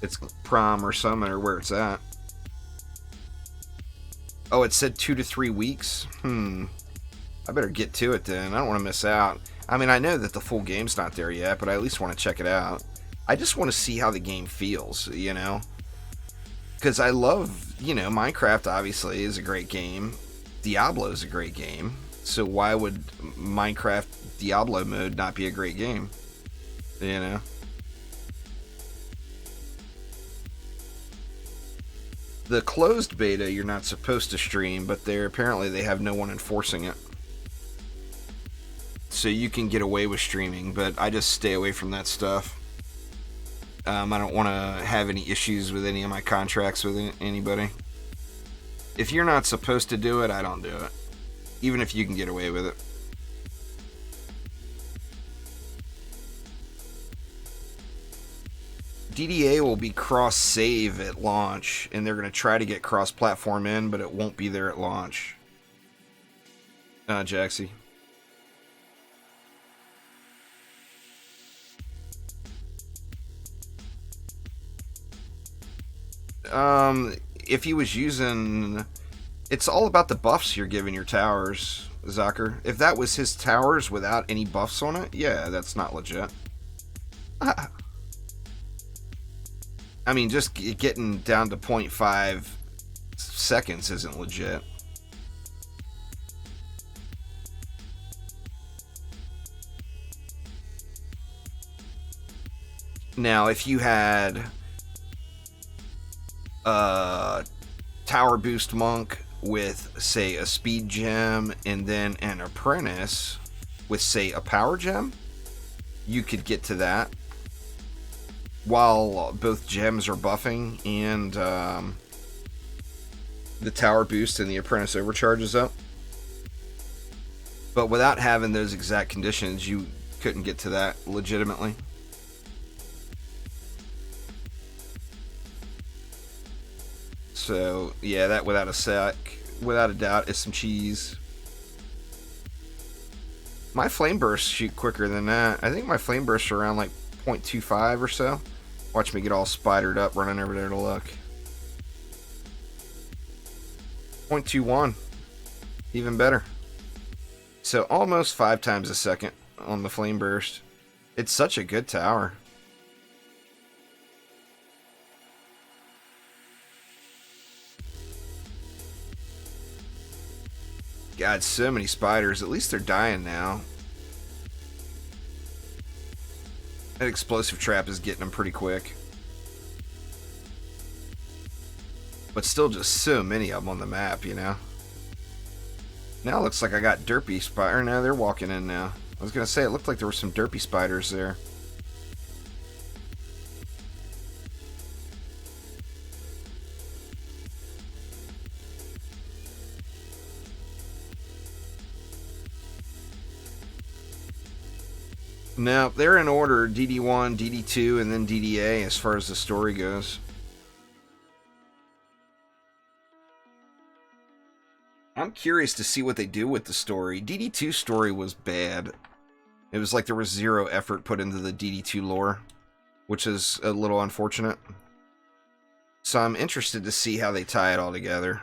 it's Prom or Summit or where it's at. Oh, it said 2 to 3 weeks? I better get to it then. I don't want to miss out. I mean, I know that the full game's not there yet, but I at least want to check it out. I just want to see how the game feels, you know? Because I love, you know, Minecraft obviously is a great game. Diablo is a great game. So why would Minecraft Diablo mode not be a great game? You know? The closed beta you're not supposed to stream, but apparently they have no one enforcing it. So you can get away with streaming, but I just stay away from that stuff. I don't want to have any issues with any of my contracts with anybody. If you're not supposed to do it, I don't do it. Even if you can get away with it. DDA will be cross-save at launch, and they're going to try to get cross-platform in, but it won't be there at launch. Jaxie. If he was using... It's all about the buffs you're giving your towers, Zucker. If that was his towers without any buffs on it, yeah, that's not legit. I mean, just getting down to 0.5 seconds isn't legit. Now, if you had a Tower Boost Monk with, say, a Speed Gem and then an Apprentice with, say, a Power Gem, you could get to that while both gems are buffing and the Tower Boost and the Apprentice Overcharge is up. But without having those exact conditions, you couldn't get to that legitimately. So, yeah, that without a doubt is some cheese. My Flame Bursts shoot quicker than that. I think my Flame Bursts are around like 0.25 or so. Watch me get all spidered up running over there to look. 0.21. Even better. So almost 5 times a second on the Flame Burst. It's such a good tower. God, so many spiders. At least they're dying now. That explosive trap is getting them pretty quick. But still just so many of them on the map, you know. Now it looks like I got derpy spider. Now they're walking in now. I was going to say, it looked like there were some derpy spiders there. Now, they're in order, DD1, DD2, and then DDA as far as the story goes. I'm curious to see what they do with the story. DD2 story was bad. It was like there was zero effort put into the DD2 lore, which is a little unfortunate. So I'm interested to see how they tie it all together.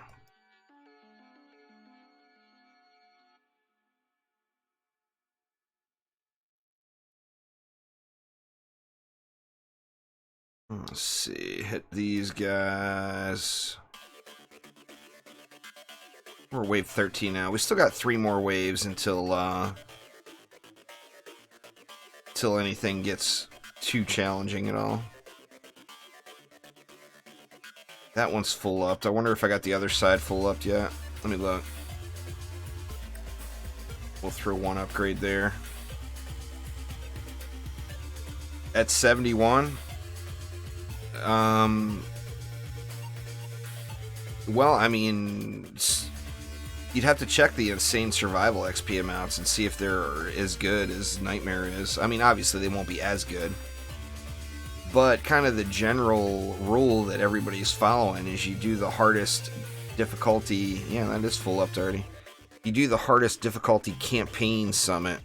Let's see, hit these guys. We're wave 13 now. We still got 3 more waves until anything gets too challenging at all. That one's full upped. I wonder if I got the other side full upped yet. Let me look. We'll throw one upgrade there. At 71. Well, I mean, you'd have to check the insane survival XP amounts and see if they're as good as Nightmare is. I mean, obviously they won't be as good. But kind of the general rule that everybody's following is you do the hardest difficulty... Yeah, that is full up already. You do the hardest difficulty campaign summit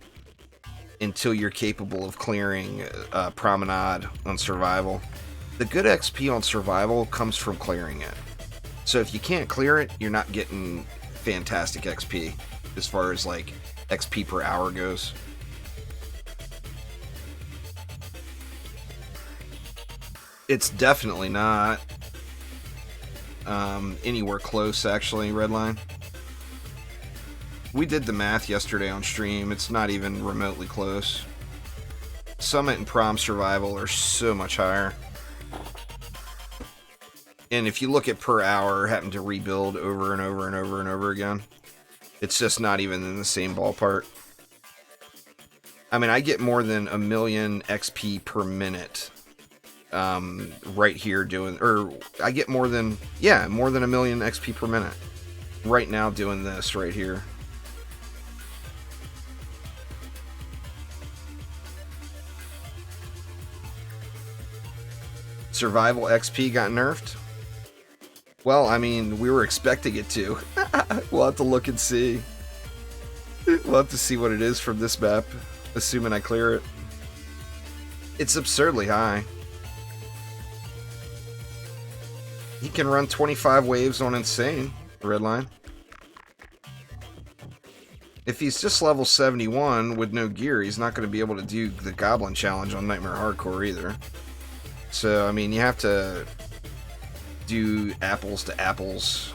until you're capable of clearing Promenade on survival. The good XP on survival comes from clearing it. So if you can't clear it, you're not getting fantastic XP as far as like XP per hour goes. It's definitely not anywhere close, actually, Redline. We did the math yesterday on stream. It's not even remotely close. Summit and Prom survival are so much higher. And if you look at per hour, having to rebuild over and over and over and over again, it's just not even in the same ballpark. I mean, I get more than 1,000,000 XP per minute right here doing, or I get more than 1,000,000 XP per minute right now doing this right here. Survival XP got nerfed? Well, I mean, we were expecting it to. We'll have to look and see. We'll have to see what it is from this map, assuming I clear it. It's absurdly high. He can run 25 waves on Insane, Redline. If he's just level 71 with no gear, he's not going to be able to do the Goblin Challenge on Nightmare Hardcore either. So, I mean, you have to do apples to apples.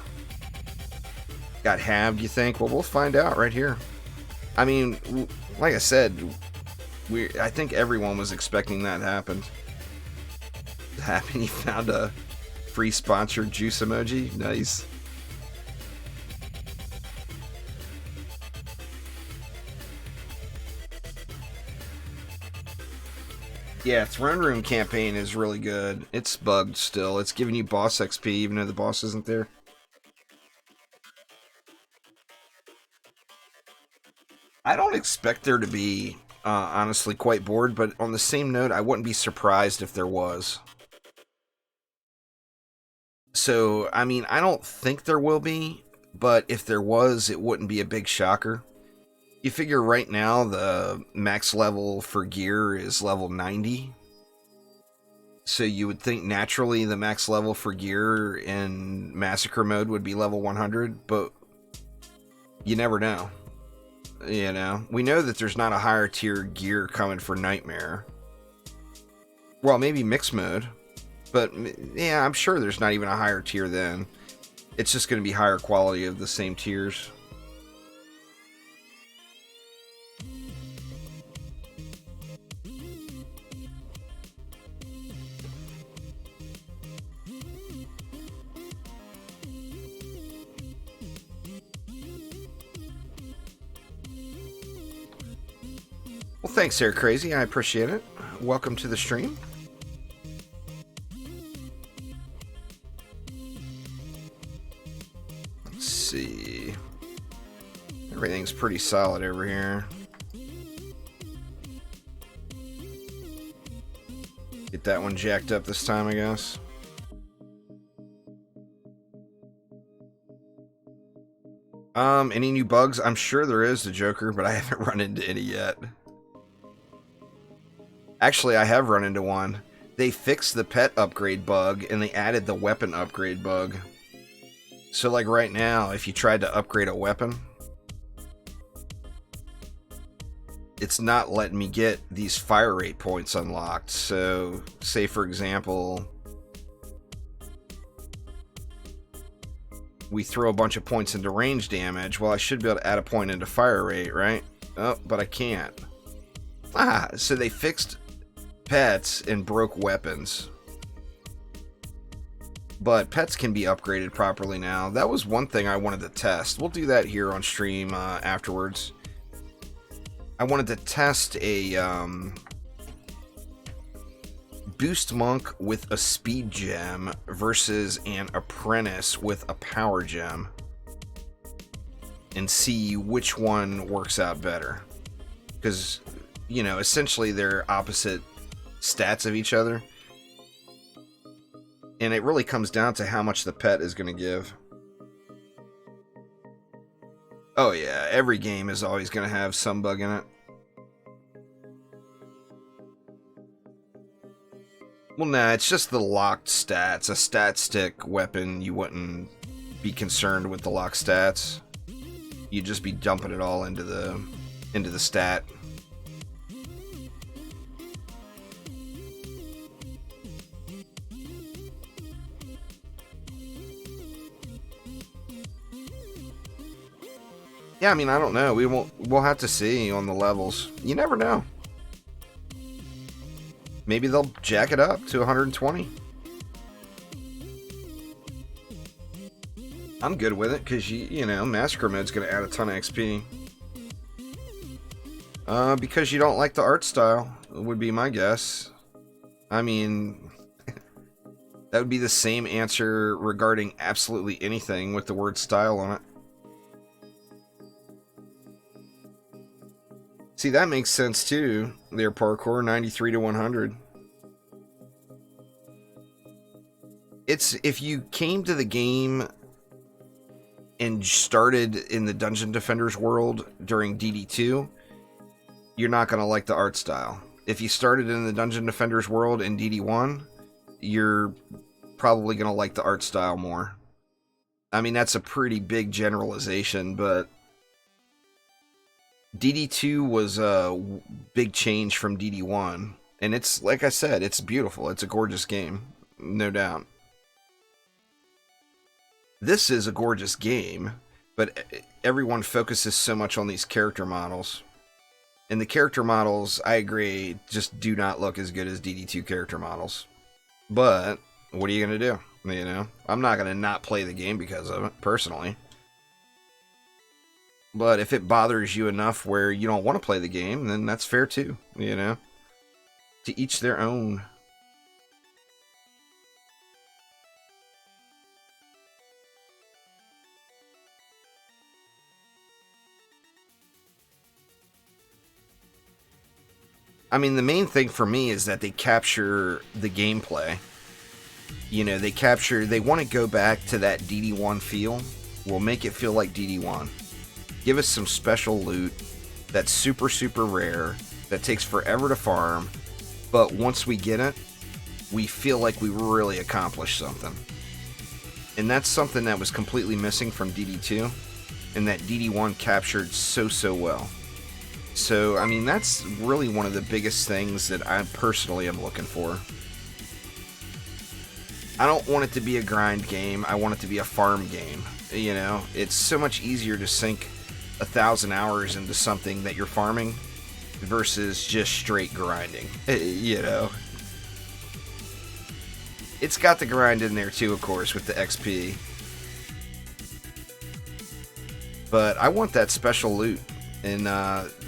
Got halved, you think? Well, we'll find out right here. I mean, like I said, I think everyone was expecting that to happen. Happy he found a free sponsored juice emoji. Nice. Yeah, Throne Room campaign is really good. It's bugged still. It's giving you boss XP even though the boss isn't there. I don't expect there to be, honestly, quite bored, but on the same note, I wouldn't be surprised if there was. So, I mean, I don't think there will be, but if there was, it wouldn't be a big shocker. You figure right now the max level for gear is level 90. So you would think naturally the max level for gear in Massacre mode would be level 100, but you never know. You know, we know that there's not a higher tier gear coming for Nightmare. Well, maybe mixed mode, but yeah, I'm sure there's not even a higher tier then. It's just going to be higher quality of the same tiers. Well, thanks there, Crazy. I appreciate it. Welcome to the stream. Let's see. Everything's pretty solid over here. Get that one jacked up this time, I guess. Any new bugs? I'm sure there is, the Joker, but I haven't run into any yet. Actually, I have run into one. They fixed the pet upgrade bug, and they added the weapon upgrade bug. So, like right now, if you tried to upgrade a weapon, it's not letting me get these fire rate points unlocked. So, say for example, we throw a bunch of points into range damage. Well, I should be able to add a point into fire rate, right? Oh, but I can't. So they fixed pets and broke weapons. But pets can be upgraded properly now. That was one thing I wanted to test. We'll do that here on stream afterwards. I wanted to test a boost monk with a speed gem versus an apprentice with a power gem, and see which one works out better. Because, you know, essentially they're opposite stats of each other, and it really comes down to how much the pet is going to give. Oh yeah, every game is always going to have some bug in it. Well, nah, it's just the locked stats. A stat stick weapon, you wouldn't be concerned with the locked stats. You'd just be dumping it all into the stat. Yeah, I mean, I don't know. We'll have to see on the levels. You never know. Maybe they'll jack it up to 120. I'm good with it because you know, Massacre Mode's going to add a ton of XP. Because you don't like the art style, would be my guess. I mean, that would be the same answer regarding absolutely anything with the word style on it. See, that makes sense too. Their parkour 93 to 100. It's if you came to the game and started in the Dungeon Defenders world during DD2, you're not going to like the art style. If you started in the Dungeon Defenders world in DD1, you're probably going to like the art style more. I mean, that's a pretty big generalization, but DD2 was a big change from DD1. And it's, like I said, it's beautiful. It's a gorgeous game, no doubt. This is a gorgeous game, but everyone focuses so much on these character models. And the character models, I agree, just do not look as good as DD2 character models. But what are you going to do? You know, I'm not going to not play the game because of it, personally. But if it bothers you enough where you don't want to play the game, then that's fair too, you know? To each their own. I mean, the main thing for me is that they capture the gameplay. You know, they want to go back to that DD1 feel. We'll make it feel like DD1. Give us some special loot that's super, super rare, that takes forever to farm, but once we get it, we feel like we really accomplished something. And that's something that was completely missing from DD2, and that DD1 captured so, so well. So, I mean, that's really one of the biggest things that I personally am looking for. I don't want it to be a grind game, I want it to be a farm game. You know, it's so much easier to sink 1,000 hours into something that you're farming versus just straight grinding. You know, it's got the grind in there too, of course, with the XP. But I want that special loot, and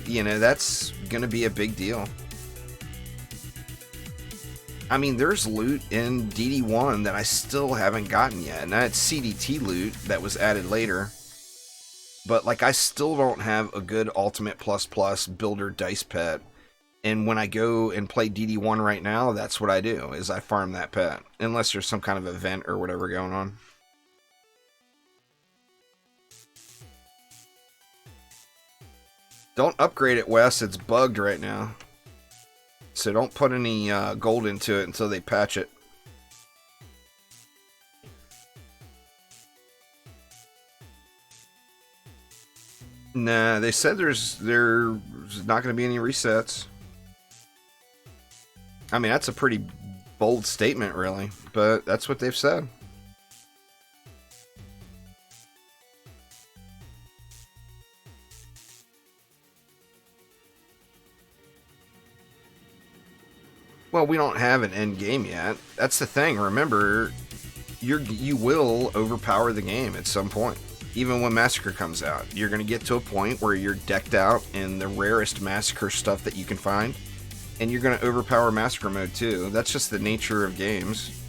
you know, that's gonna be a big deal. I mean, there's loot in DD1 that I still haven't gotten yet, and that's CDT loot that was added later. But, like, I still don't have a good Ultimate Plus Plus Builder Dice Pet. And when I go and play DD1 right now, that's what I do, is I farm that pet. Unless there's some kind of event or whatever going on. Don't upgrade it, Wes. It's bugged right now. So don't put any gold into it until they patch it. Nah, they said there's not going to be any resets. I mean, that's a pretty bold statement, really, but that's what they've said. Well, we don't have an end game yet. That's the thing. Remember, you will overpower the game at some point. Even when Massacre comes out, you're going to get to a point where you're decked out in the rarest Massacre stuff that you can find, and you're going to overpower Massacre Mode too. That's just the nature of games.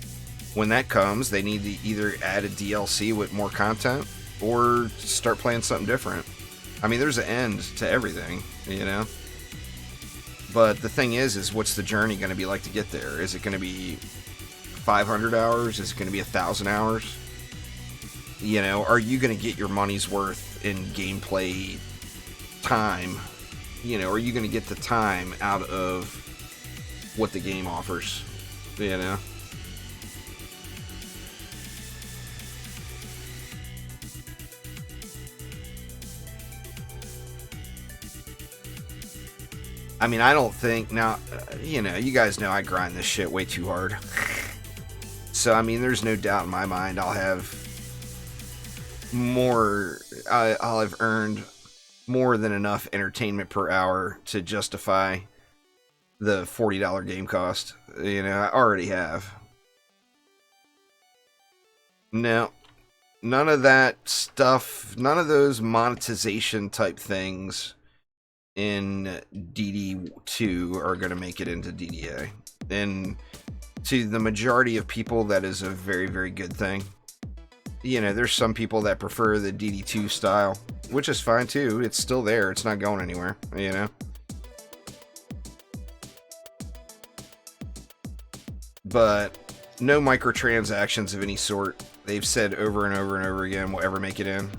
When that comes, they need to either add a DLC with more content, or start playing something different. I mean, there's an end to everything, you know? But the thing is what's the journey going to be like to get there? Is it going to be 500 hours? Is it going to be 1,000 hours? You know, are you going to get your money's worth in gameplay time? You know, are you going to get the time out of what the game offers? You know? I mean, I don't think, now, you know, you guys know I grind this shit way too hard. So, I mean, there's no doubt in my mind I'll have more, I'll have earned more than enough entertainment per hour to justify the $40 game cost. You know, I already have. No, none of that stuff, none of those monetization type things in DD2 are going to make it into DDA. And to the majority of people, that is a very, very good thing. You know, there's some people that prefer the DD2 style, which is fine too. It's still there. It's not going anywhere, you know. But no microtransactions of any sort. They've said over and over and over again will ever make it in.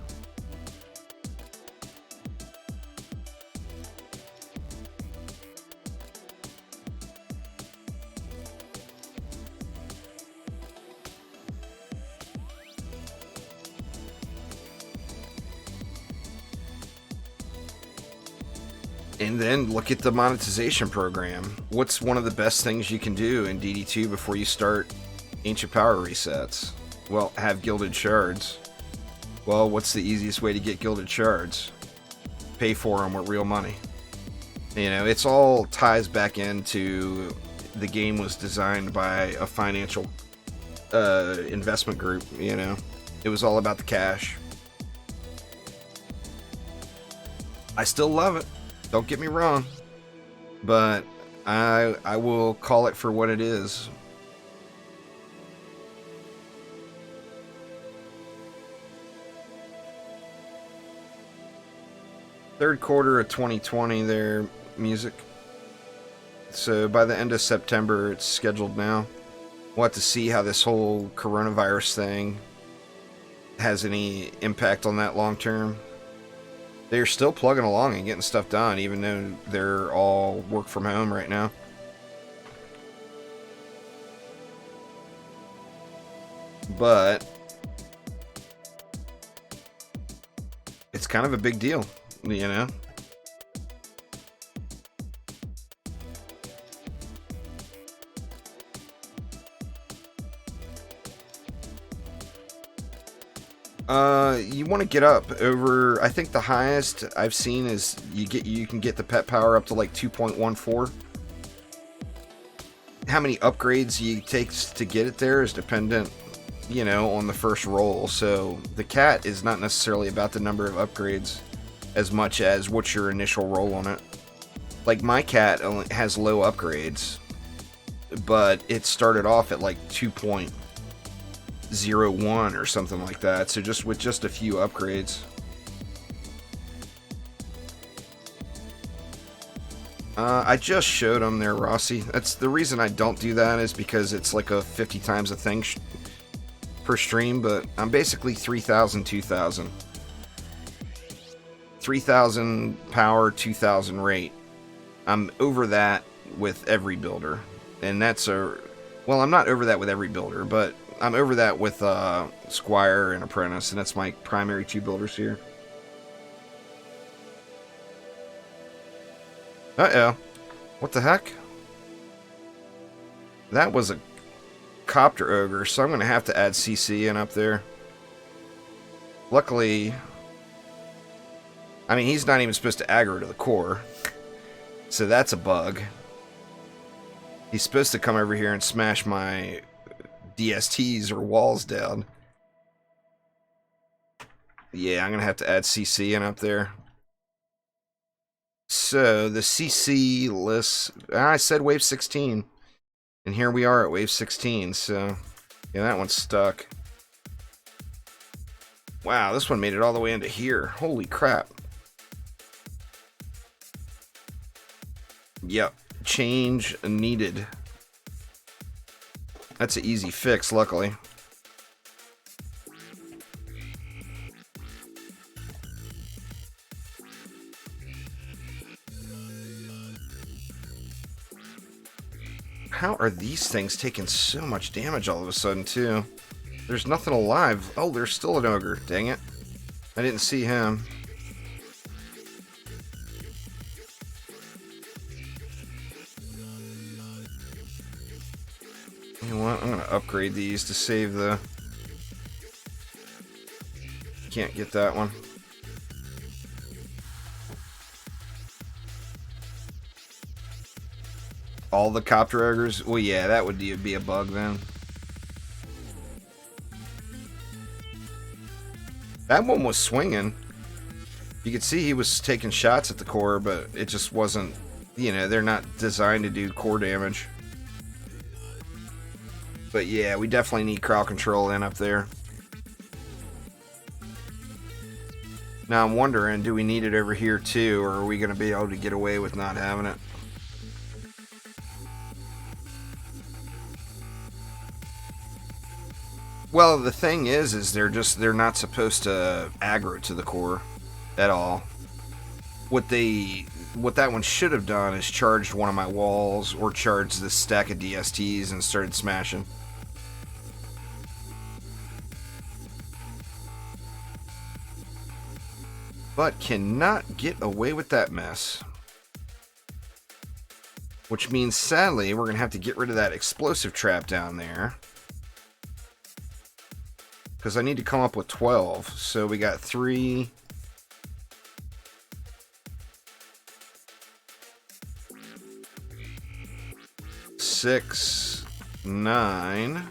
And then look at the monetization program. What's one of the best things you can do in DD2 before you start Ancient Power resets? Well, have Gilded Shards. Well, what's the easiest way to get Gilded Shards? Pay for them with real money. You know, it's all ties back into the game was designed by a financial investment group, you know. It was all about the cash. I still love it. Don't get me wrong, but I will call it for what it is. Third quarter of 2020 there, music. So by the end of September, it's scheduled now. We'll have to see how this whole coronavirus thing has any impact on that long term. They're still plugging along and getting stuff done, even though they're all work from home right now. But it's kind of a big deal, you know? You want to get up over, I think the highest I've seen is you can get the pet power up to like 2.14. How many upgrades you takes to get it there is dependent, you know, on the first roll. So the cat is not necessarily about the number of upgrades as much as what's your initial roll on it. Like my cat only has low upgrades, but it started off at like 2.01 or something like that, so just with just a few upgrades. I just showed them there, Rossi. That's the reason I don't do that, is because it's like a 50 times a thing per stream, but I'm basically 3,000, 2,000. 3,000 power, 2,000 rate. I'm over that with every builder, and that's a... Well, I'm not over that with every builder, but I'm over that with Squire and Apprentice, and that's my primary two builders here. Uh-oh. What the heck? That was a Copter Ogre, so I'm going to have to add CC in up there. Luckily, I mean, he's not even supposed to aggro to the core, so that's a bug. He's supposed to come over here and smash my DSTs or walls down. Yeah, I'm gonna have to add CC in up there. So the CC list, I said wave 16, and here we are at wave 16. So yeah, that one's stuck. Wow, this one made it all the way into here. Holy crap. Yep, change needed. That's an easy fix, luckily. How are these things taking so much damage all of a sudden, too? There's nothing alive. Oh, there's still an ogre. Dang it. I didn't see him. You know what? I'm going to upgrade these to save the... Can't get that one. All the Copter Ogres? Well, yeah, that would be a bug then. That one was swinging. You could see he was taking shots at the core, but it just wasn't, you know, they're not designed to do core damage. But yeah, we definitely need crowd control in up there. Now I'm wondering, do we need it over here too, or are we going to be able to get away with not having it? Well, the thing is they're not supposed to aggro to the core at all. What that one should have done is charged one of my walls or charged this stack of DSTs and started smashing. But cannot get away with that mess. Which means, sadly, we're going to have to get rid of that explosive trap down there. Because I need to come up with 12. So we got 3... 6, 9. I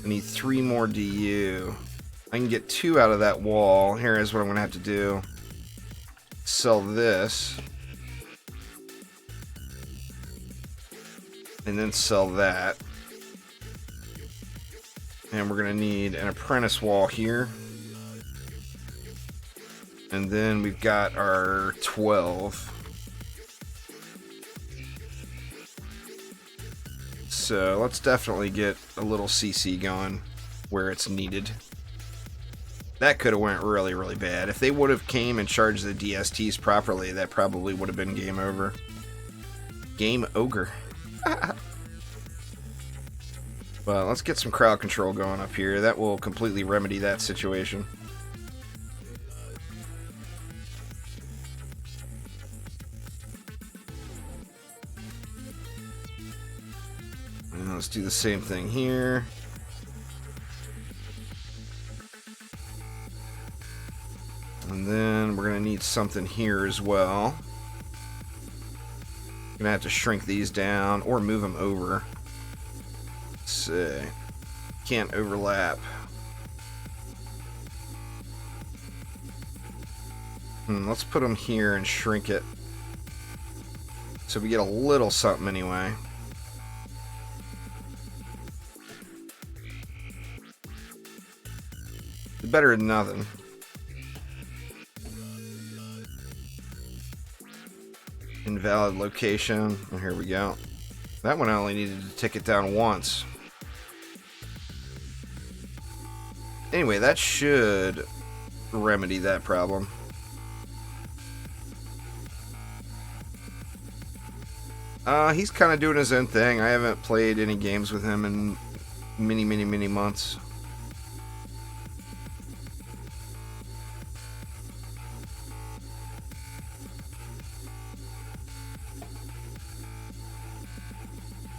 need 3 more DU. I can get 2 out of that wall. Here is what I'm going to have to do. Sell this. And then sell that. And we're going to need an apprentice wall here. And then we've got our 12. So let's definitely get a little CC going where it's needed. That could have went really, really bad. If they would have came and charged the DSTs properly, that probably would have been game over. Game ogre. Well, let's get some crowd control going up here. That will completely remedy that situation. And let's do the same thing here. And then we're going to need something here as well. Going to have to shrink these down or move them over. Let's see. Can't overlap. Let's put them here and shrink it. So we get a little something anyway. Better than nothing. Invalid location. Oh, here we go. That one I only needed to tick it down once. Anyway, that should remedy that problem. He's kind of doing his own thing. I haven't played any games with him in many months.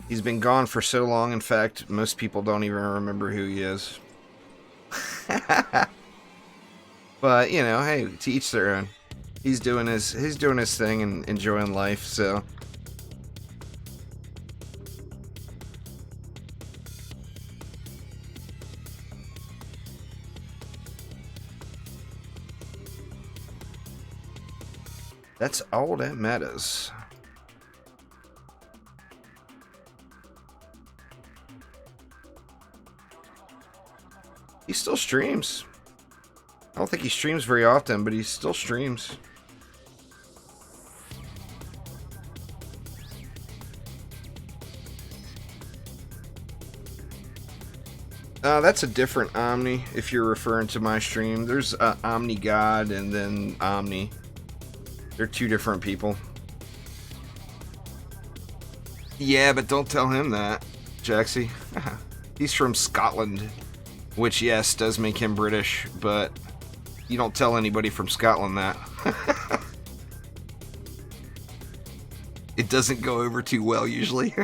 He's been gone for so long, in fact, most people don't even remember who he is. But, you know, hey, to each their own. He's doing his thing and enjoying life, so. That's all that matters. He still streams. I don't think he streams very often, but he still streams. That's a different Omni, if you're referring to my stream. There's Omni God and then Omni. They're two different people. Yeah, but don't tell him that, Jaxie. He's from Scotland. Which, yes, does make him British, but you don't tell anybody from Scotland that. It doesn't go over too well, usually.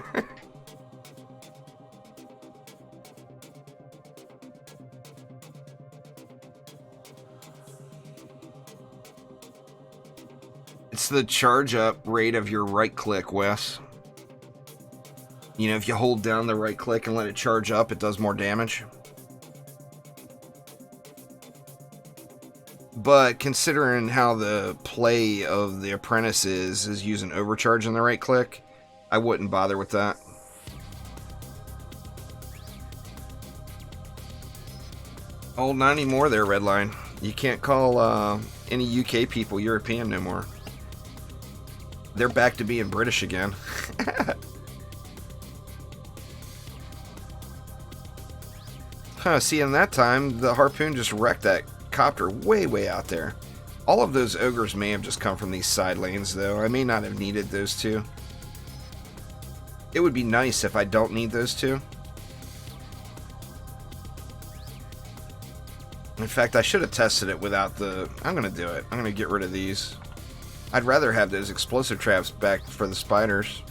It's the charge up rate of your right click, Wes. You know, if you hold down the right click and let it charge up, it does more damage. but considering how the play of the apprentice is using overcharge on the right click, I wouldn't bother with that. Oh, not anymore there, Redline. You can't call any UK people European no more. They're back to being British again. Huh, see, in that time, the harpoon just wrecked that copter way, way out there. All of those ogres may have just come from these side lanes, though. I may not have needed those two. It would be nice if I don't need those two. In fact, I should have tested it without the... I'm going to do it. I'm going to get rid of these. I'd rather have those explosive traps back for the spiders.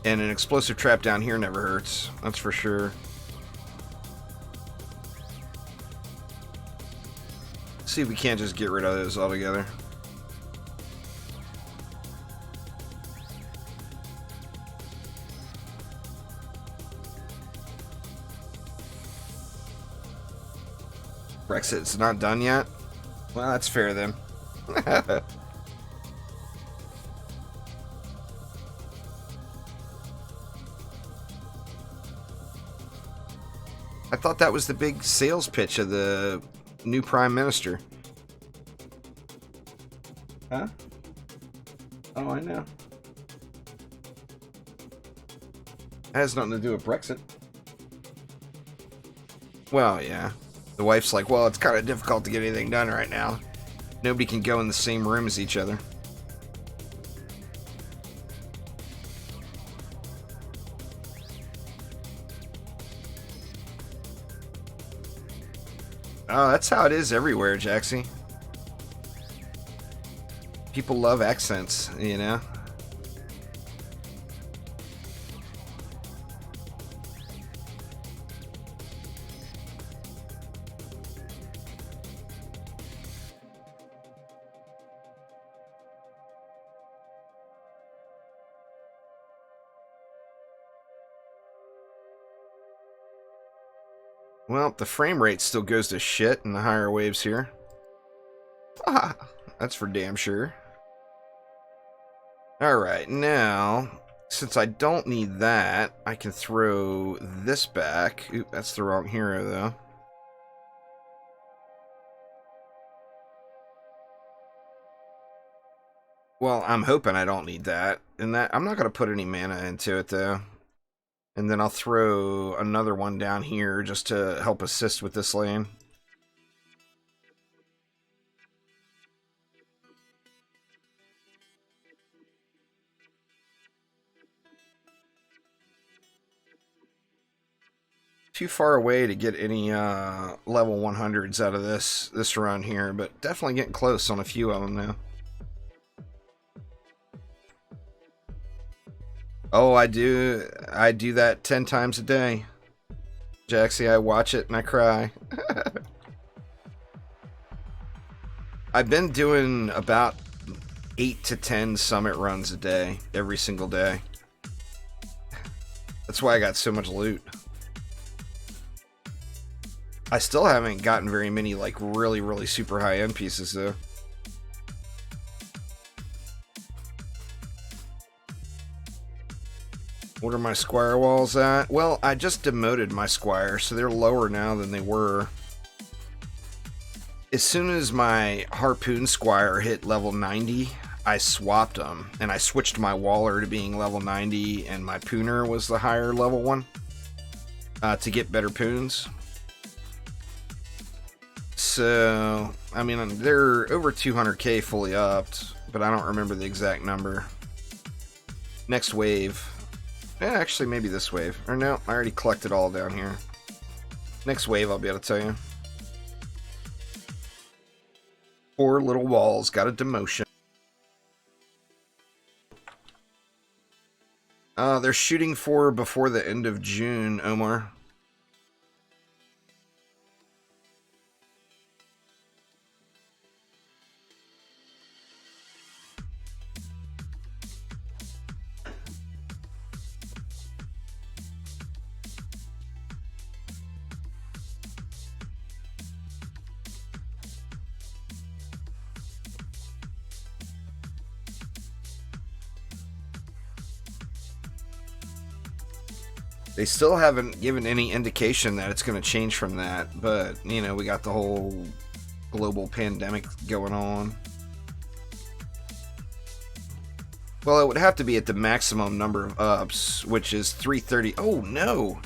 And an explosive trap down here never hurts. That's for sure. See if we can't just get rid of those altogether. Brexit's not done yet? Well, that's fair then. I thought that was the big sales pitch of the new Prime Minister. Huh? Oh, I know. That has nothing to do with Brexit. Well, yeah. The wife's like, well, it's kind of difficult to get anything done right now. Nobody can go in the same room as each other. Oh, that's how it is everywhere, Jaxie. People love accents, you know? Well, the frame rate still goes to shit in the higher waves here. Ah, that's for damn sure. Alright, now, since I don't need that, I can throw this back. Oop, that's the wrong hero, though. Well, I'm hoping I don't need that. And that I'm not going to put any mana into it, though. And then I'll throw another one down here just to help assist with this lane. Too far away to get any level 100s out of this run here, but definitely getting close on a few of them now. Oh, I do that 10 times a day. Jaxie, I watch it and I cry. I've been doing about 8 to 10 summit runs a day, every single day. That's why I got so much loot. I still haven't gotten very many, like, really, really super high-end pieces, though. What are my squire walls at? Well, I just demoted my squire, so they're lower now than they were. As soon as my harpoon squire hit level 90, I swapped them, and I switched my waller to being level 90, and my pooner was the higher level one, to get better poons. So, I mean, they're over 200k fully upped, but I don't remember the exact number. Next wave. Yeah, actually, maybe this wave. Or no, I already collected all down here. Next wave, I'll be able to tell you. 4 little walls, got a demotion. They're shooting for before the end of June, Omar. They still haven't given any indication that it's going to change from that, but, you know, we got the whole global pandemic going on. Well, it would have to be at the maximum number of ups, which is 330. Oh, no.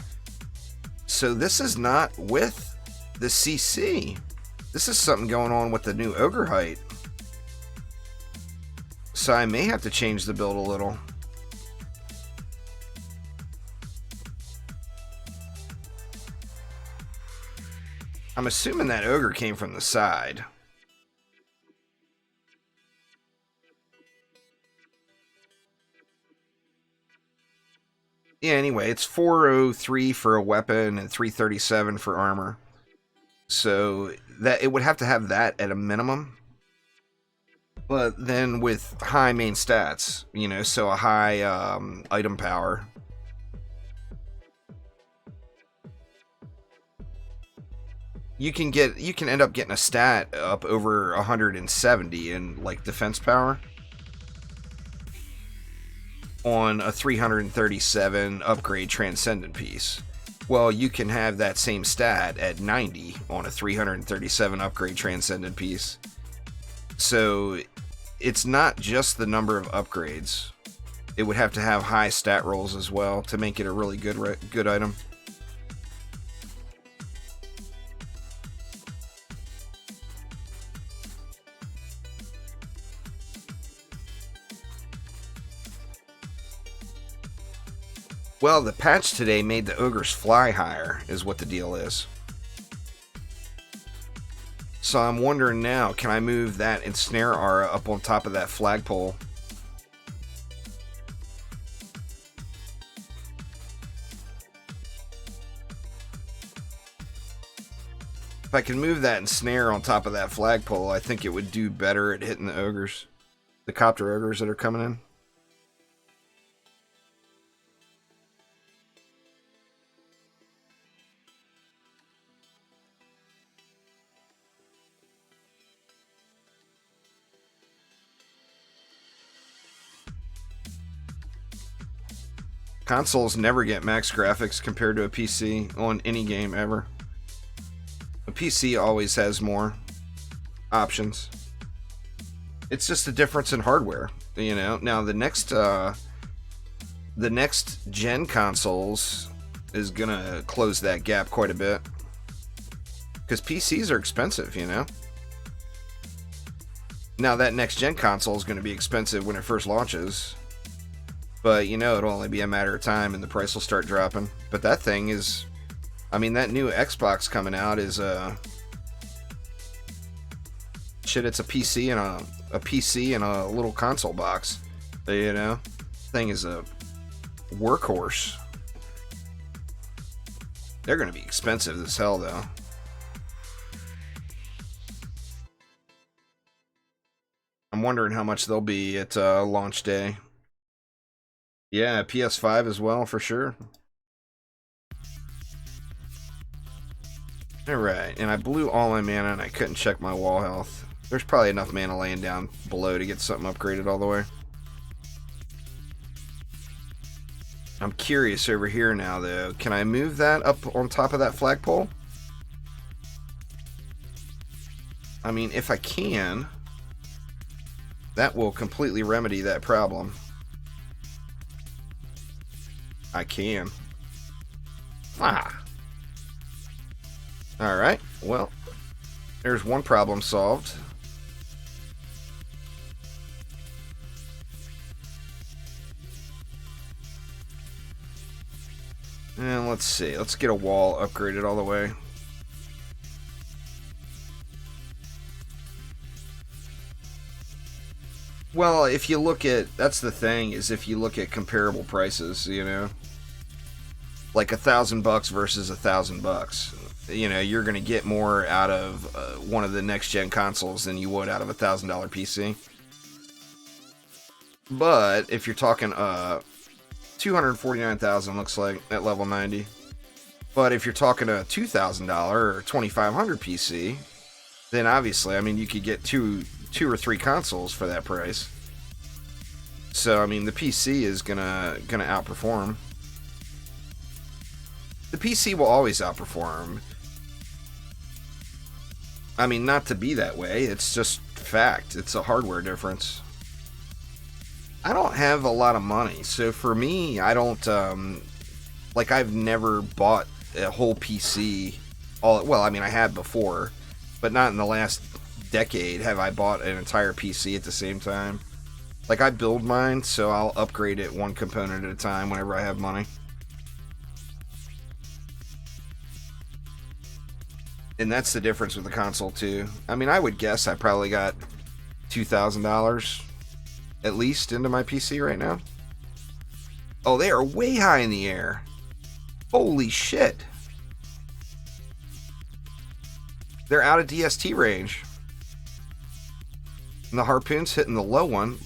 So this is not with the CC. This is something going on with the new ogre height. So I may have to change the build a little. I'm assuming that ogre came from the side. Yeah, anyway, it's 403 for a weapon and 337 for armor. So that it would have to have that at a minimum. But then with high main stats, you know, so a high item power. You can end up getting a stat up over 170 in like defense power on a 337 upgrade transcendent piece. Well, you can have that same stat at 90 on a 337 upgrade transcendent piece. So it's not just the number of upgrades. It would have to have high stat rolls as well to make it a really good item. Well, the patch today made the ogres fly higher, is what the deal is. So I'm wondering now, can I move that ensnare aura up on top of that flagpole? If I can move that ensnare on top of that flagpole, I think it would do better at hitting the ogres. The copter ogres that are coming in. Consoles never get max graphics compared to a PC on any game ever. A PC always has more options. It's just a difference in hardware, you know. Now the next gen consoles is gonna close that gap quite a bit because PCs are expensive, you know. Now that next gen console is going to be expensive when it first launches. But, you know, it'll only be a matter of time and the price will start dropping. But that thing is... I mean, that new Xbox coming out is shit, it's a PC and a little console box. You know? Thing is a workhorse. They're going to be expensive as hell, though. I'm wondering how much they'll be at launch day. Yeah, PS5 as well, for sure. Alright, and I blew all my mana and I couldn't check my wall health. There's probably enough mana laying down below to get something upgraded all the way. I'm curious over here now, though. Can I move that up on top of that flagpole? I mean, if I can, that will completely remedy that problem. I can. Ah. Alright, well, there's one problem solved. And let's see, let's get a wall upgraded all the way. Well, if you look at, that's the thing, is if you look at comparable prices, you know, like $1,000 versus $1,000, you know, you're going to get more out of one of the next gen consoles than you would out of a $1,000 PC. But if you're talking $249,000 looks like at level 90. But if you're talking a $2,000 or $2,500 PC, then obviously, I mean, you could get two or three consoles for that price. So I mean, the PC is gonna outperform. The PC will always outperform. I mean, not to be that way, it's just fact. It's a hardware difference. I don't have a lot of money, so for me, I don't, like, I've never bought a whole PC. Well, I mean, I have before, but not in the last decade have I bought an entire PC at the same time. Like, I build mine, so I'll upgrade it one component at a time whenever I have money. And that's the difference with the console, too. I mean, I would guess I probably got $2,000 at least into my PC right now. Oh, they are way high in the air. Holy shit. They're out of DST range. And the harpoon's hitting the low one.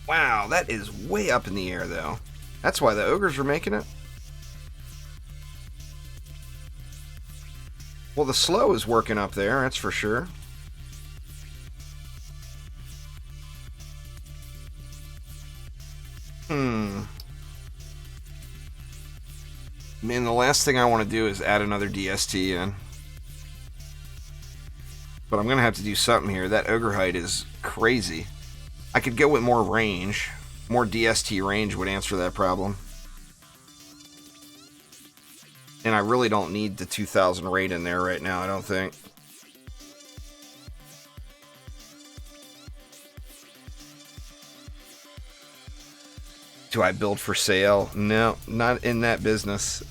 Wow, that is way up in the air, though. That's why the ogres were making it. Well, the slow is working up there, that's for sure. Man, the last thing I want to do is add another DST in. But I'm going to have to do something here. That ogre height is crazy. I could go with more range. More DST range would answer that problem. And I really don't need the 2000 rate in there right now, I don't think. Do I build for sale? No, not in that business.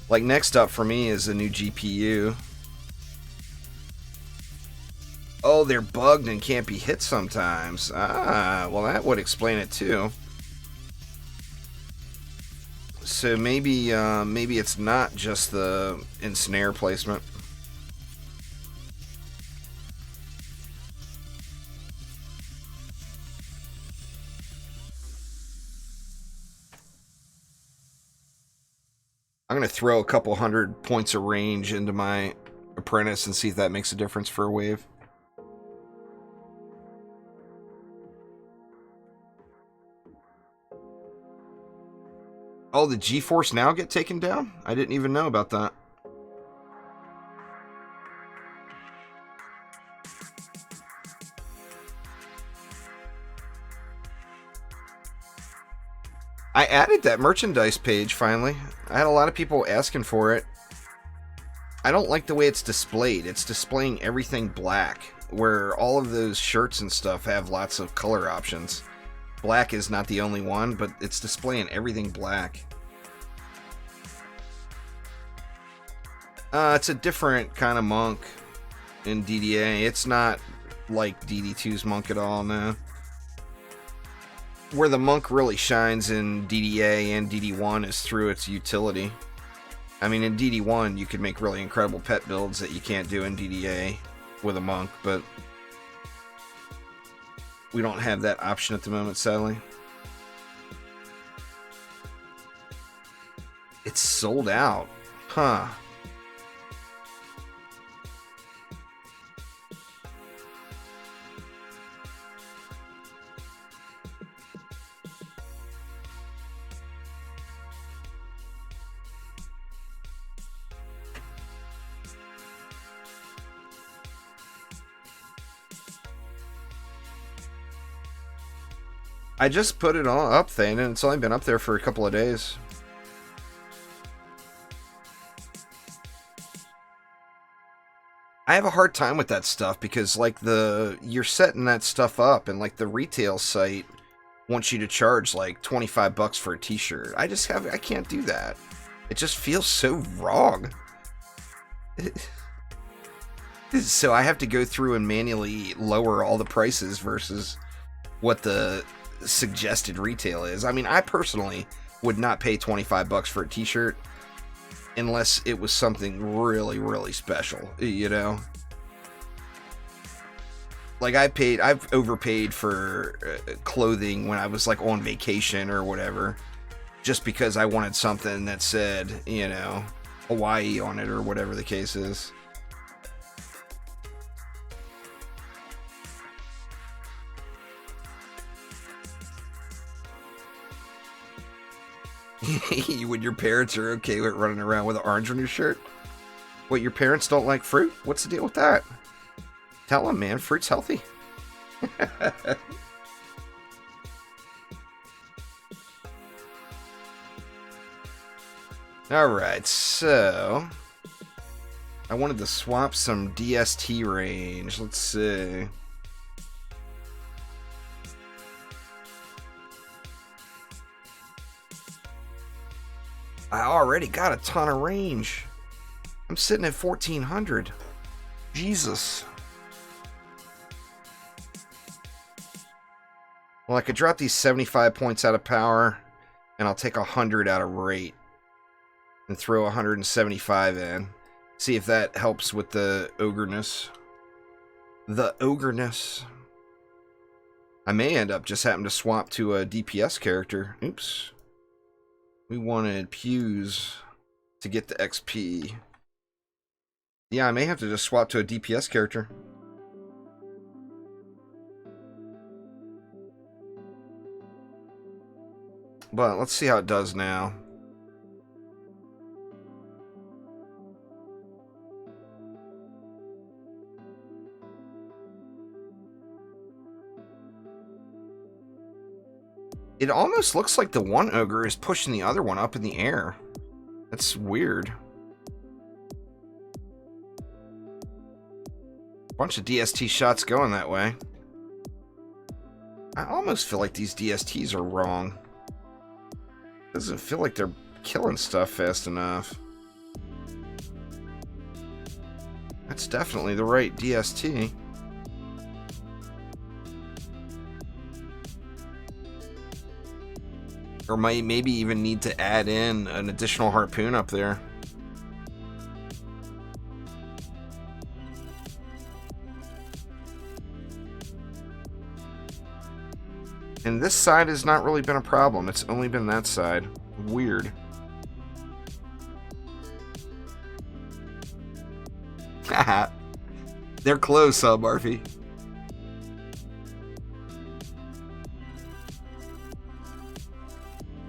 Like, next up for me is a new GPU. Oh, they're bugged and can't be hit sometimes. Ah, well, that would explain it too. So maybe it's not just the ensnare placement. I'm going to throw a couple hundred points of range into my apprentice and see if that makes a difference for a wave. Oh, the G-Force now get taken down? I didn't even know about that. I added that merchandise page finally. I had a lot of people asking for it. I don't like the way it's displayed. It's displaying everything black, where all of those shirts and stuff have lots of color options. Black is not the only one, but it's displaying everything black. It's a different kind of monk in DDA. It's not like DD2's monk at all, no. Where the monk really shines in DDA and DD1 is through its utility. I mean, in DD1 you could make really incredible pet builds that you can't do in DDA with a monk, but we don't have that option at the moment, sadly. It's sold out. Huh. I just put it all up there, and it's only been up there for a couple of days. I have a hard time with that stuff because, like, you're setting that stuff up, and like the retail site wants you to charge like $25 for a t-shirt. I can't do that. It just feels so wrong. So I have to go through and manually lower all the prices versus what the suggested retail is. I mean, I personally would not pay $25 for a t-shirt unless it was something really, really special, you know? Like, I've overpaid for clothing when I was, like, on vacation or whatever, just because I wanted something that said, you know, Hawaii on it or whatever the case is. When your parents are okay with running around with an orange on your shirt? What, your parents don't like fruit? What's the deal with that? Tell them, man, fruit's healthy. Alright, so I wanted to swap some DST range. Let's see. I already got a ton of range. I'm sitting at 1400. Jesus. Well, I could drop these 75 points out of power, and I'll take 100 out of rate and throw 175 in. See if that helps with the ogreness. The ogreness. I may end up just having to swap to a DPS character. Oops. We wanted pews to get the XP. Yeah, I may have to just swap to a DPS character. But let's see how it does now. It almost looks like the one ogre is pushing the other one up in the air. That's weird. Bunch of DST shots going that way. I almost feel like these DSTs are wrong. Doesn't feel like they're killing stuff fast enough. That's definitely the right DST. Or might maybe even need to add in an additional harpoon up there. And this side has not really been a problem. It's only been that side. Weird. Haha. They're close, huh, Barfy?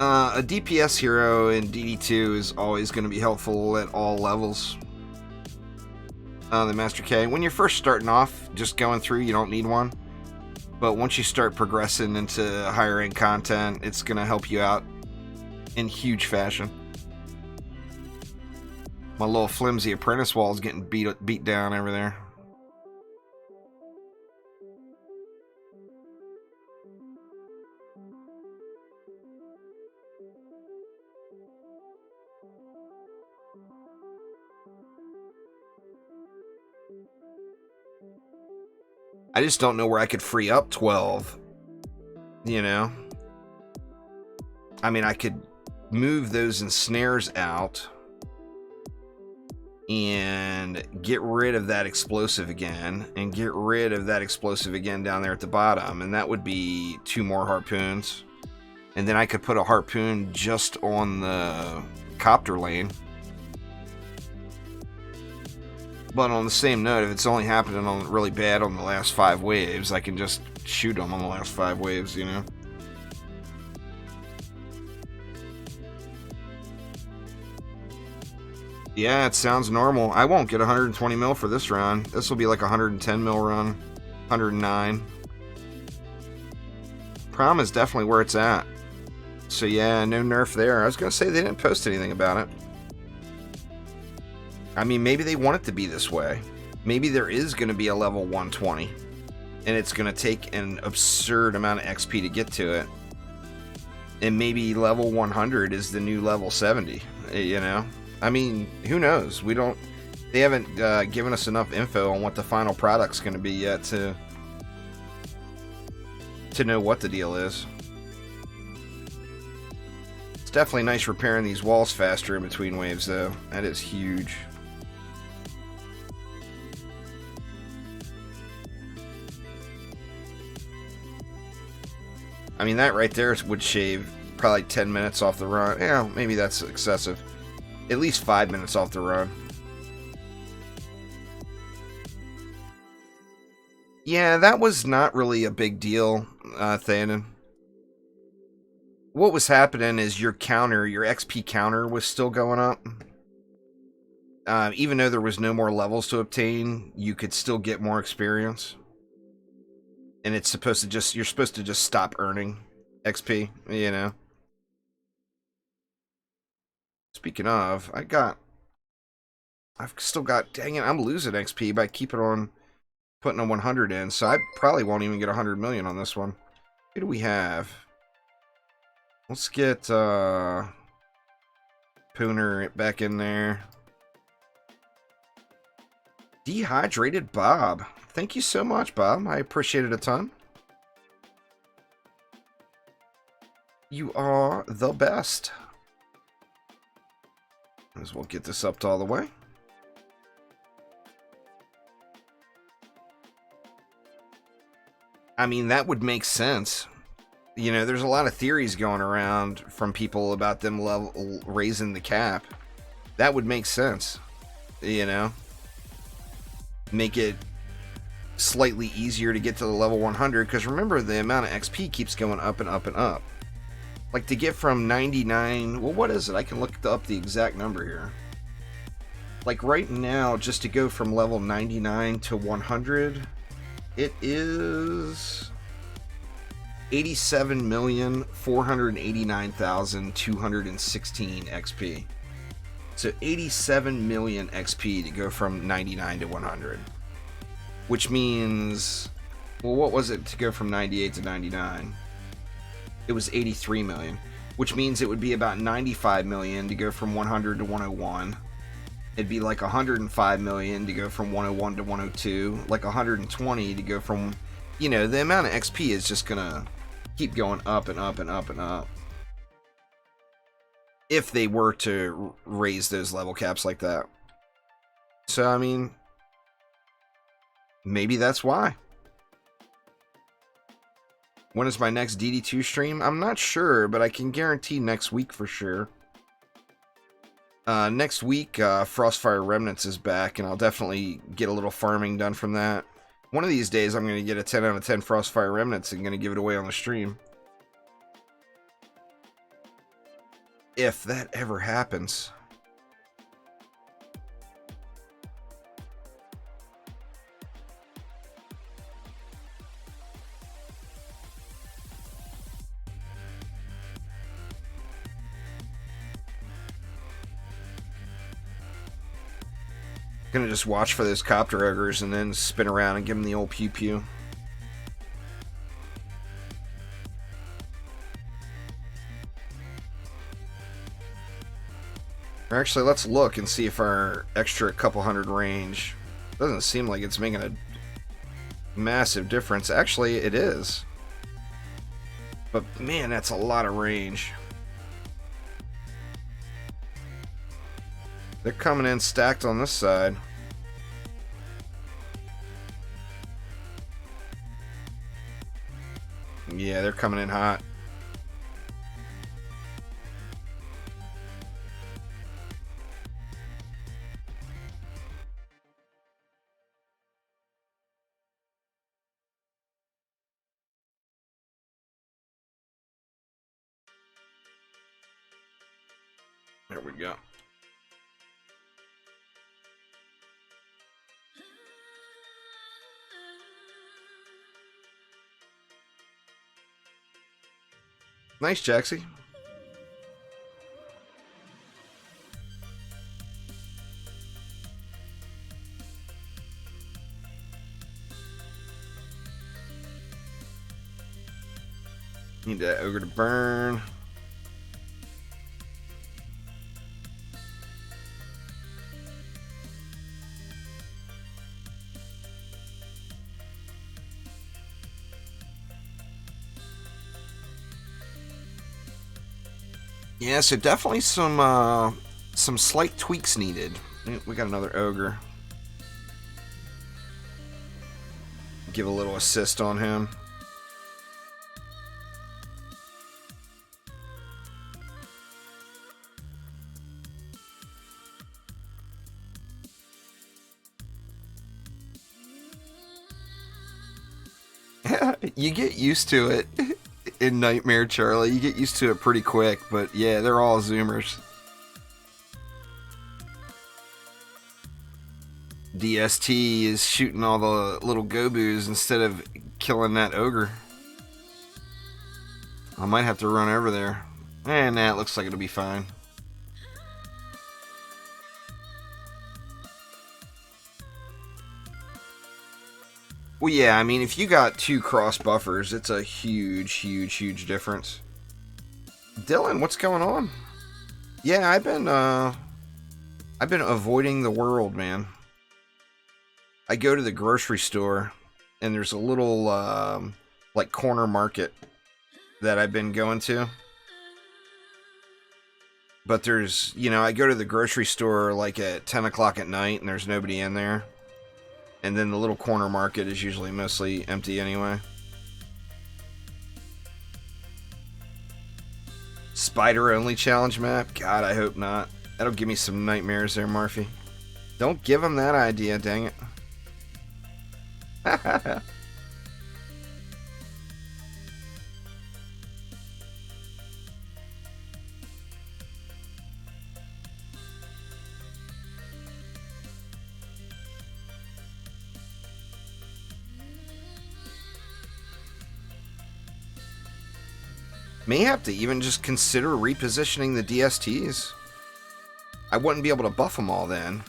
A DPS hero in DD2 is always going to be helpful at all levels. The Master K. When you're first starting off, just going through, you don't need one. But once you start progressing into higher end content, it's going to help you out in huge fashion. My little flimsy apprentice wall is getting beat down over there. I just don't know where I could free up 12. You know? I mean, I could move those ensnares out and get rid of that explosive again, and get rid of that explosive again down there at the bottom, and that would be 2 more harpoons. And then I could put a harpoon just on the copter lane. But on the same note, if it's only happening on really bad on the last 5 waves, I can just shoot them on the last 5 waves, you know? Yeah, it sounds normal. I won't get 120 mil for this run. This will be like a 110 mil run. 109. Prom is definitely where it's at. So yeah, no nerf there. I was going to say they didn't post anything about it. I mean, maybe they want it to be this way. Maybe there is going to be a level 120. And it's going to take an absurd amount of XP to get to it. And maybe level 100 is the new level 70. You know? I mean, who knows? They haven't given us enough info on what the final product's going to be yet to know what the deal is. It's definitely nice repairing these walls faster in between waves, though. That is huge. I mean, that right there would shave probably 10 minutes off the run. Yeah, maybe that's excessive. At least 5 minutes off the run. Yeah, that was not really a big deal, Thanon. what was happening is your counter, your XP counter was still going up. Even though there was no more levels to obtain, you could still get more experience. And it's supposed to just, you're supposed to just stop earning XP, you know. Speaking of, I've still got, dang it, I'm losing XP by keeping on putting a 100 in, so I probably won't even get 100 million on this one. Who do we have? Let's get Pooner back in there. Dehydrated Bob. Thank you so much, Bob. I appreciate it a ton. You are the best. Might as well get this up to all the way. I mean, that would make sense. You know, there's a lot of theories going around from people about them raising the cap. That would make sense. You know? Make it slightly easier to get to the level 100, because remember, the amount of XP keeps going up and up and up. Like, to get from 99, well, what is it? I can look up the exact number here. Like, right now, just to go from level 99 to 100, it is 87,489,216 XP. So 87 million XP to go from 99 to 100. Which means, well, what was it to go from 98 to 99? It was 83 million. Which means it would be about 95 million to go from 100 to 101. It'd be like 105 million to go from 101 to 102. Like 120 to go from, you know, the amount of XP is just gonna keep going up and up and up and up. If they were to raise those level caps like that. So, I mean, maybe that's why. When is my next DD2 stream? I'm not sure, but I can guarantee next week for sure. Next week, Frostfire Remnants is back, and I'll definitely get a little farming done from that. One of these days, I'm going to get a 10 out of 10 Frostfire Remnants and going to give it away on the stream. If that ever happens. Gonna just watch for those copter ogres and then spin around and give them the old pew pew. Or actually, let's look and see if our extra couple hundred range doesn't seem like it's making a massive difference. Actually, it is. But man, that's a lot of range. They're coming in stacked on this side. Yeah, they're coming in hot. There we go. Nice, Jaxie. Need that ogre to burn. Yeah, so definitely some slight tweaks needed. We got another ogre. Give a little assist on him. You get used to it. in Nightmare, Charlie. You get used to it pretty quick, but yeah, they're all Zoomers. DST is shooting all the little Gobus instead of killing that ogre. I might have to run over there. And nah, it looks like it'll be fine. Well, yeah, I mean, if you got 2 cross buffers, it's a huge, huge, huge difference. Dylan, what's going on? Yeah, I've been avoiding the world, man. I go to the grocery store, and there's a little, like, corner market that I've been going to. But there's, you know, I go to the grocery store, like, at 10 o'clock at night, and there's nobody in there. And then the little corner market is usually mostly empty anyway. Spider-only challenge map? God, I hope not. That'll give me some nightmares there, Murphy. Don't give him that idea, dang it. May have to even just consider repositioning the DSTs. I wouldn't be able to buff them all then.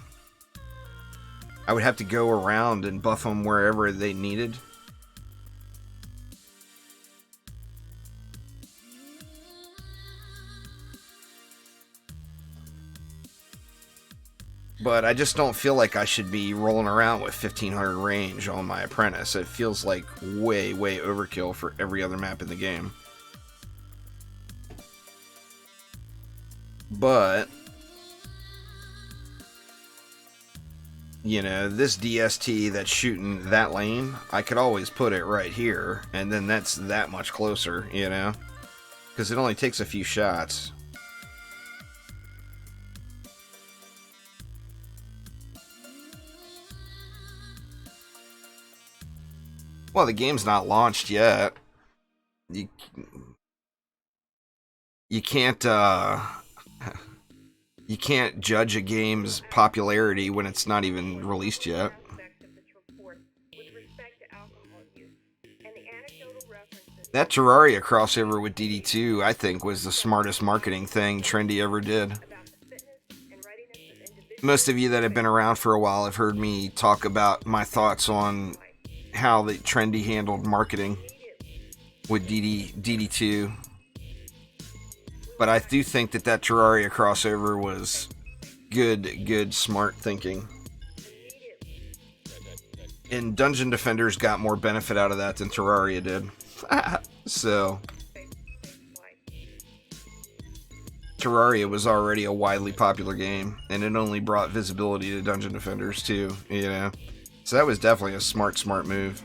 I would have to go around and buff them wherever they needed. But I just don't feel like I should be rolling around with 1500 range on my apprentice. It feels like way, way overkill for every other map in the game. But, you know, this DST that's shooting that lane, I could always put it right here, and then that's that much closer, you know? Because it only takes a few shots. Well, the game's not launched yet. You can't, you can't judge a game's popularity when it's not even released yet. That Terraria crossover with DD2, I think, was the smartest marketing thing Trendy ever did. Most of you that have been around for a while have heard me talk about my thoughts on how the Trendy handled marketing with DD2. But I do think that Terraria crossover was good, smart thinking. And Dungeon Defenders got more benefit out of that than Terraria did. So, Terraria was already a widely popular game, and it only brought visibility to Dungeon Defenders too, you know. So that was definitely a smart move.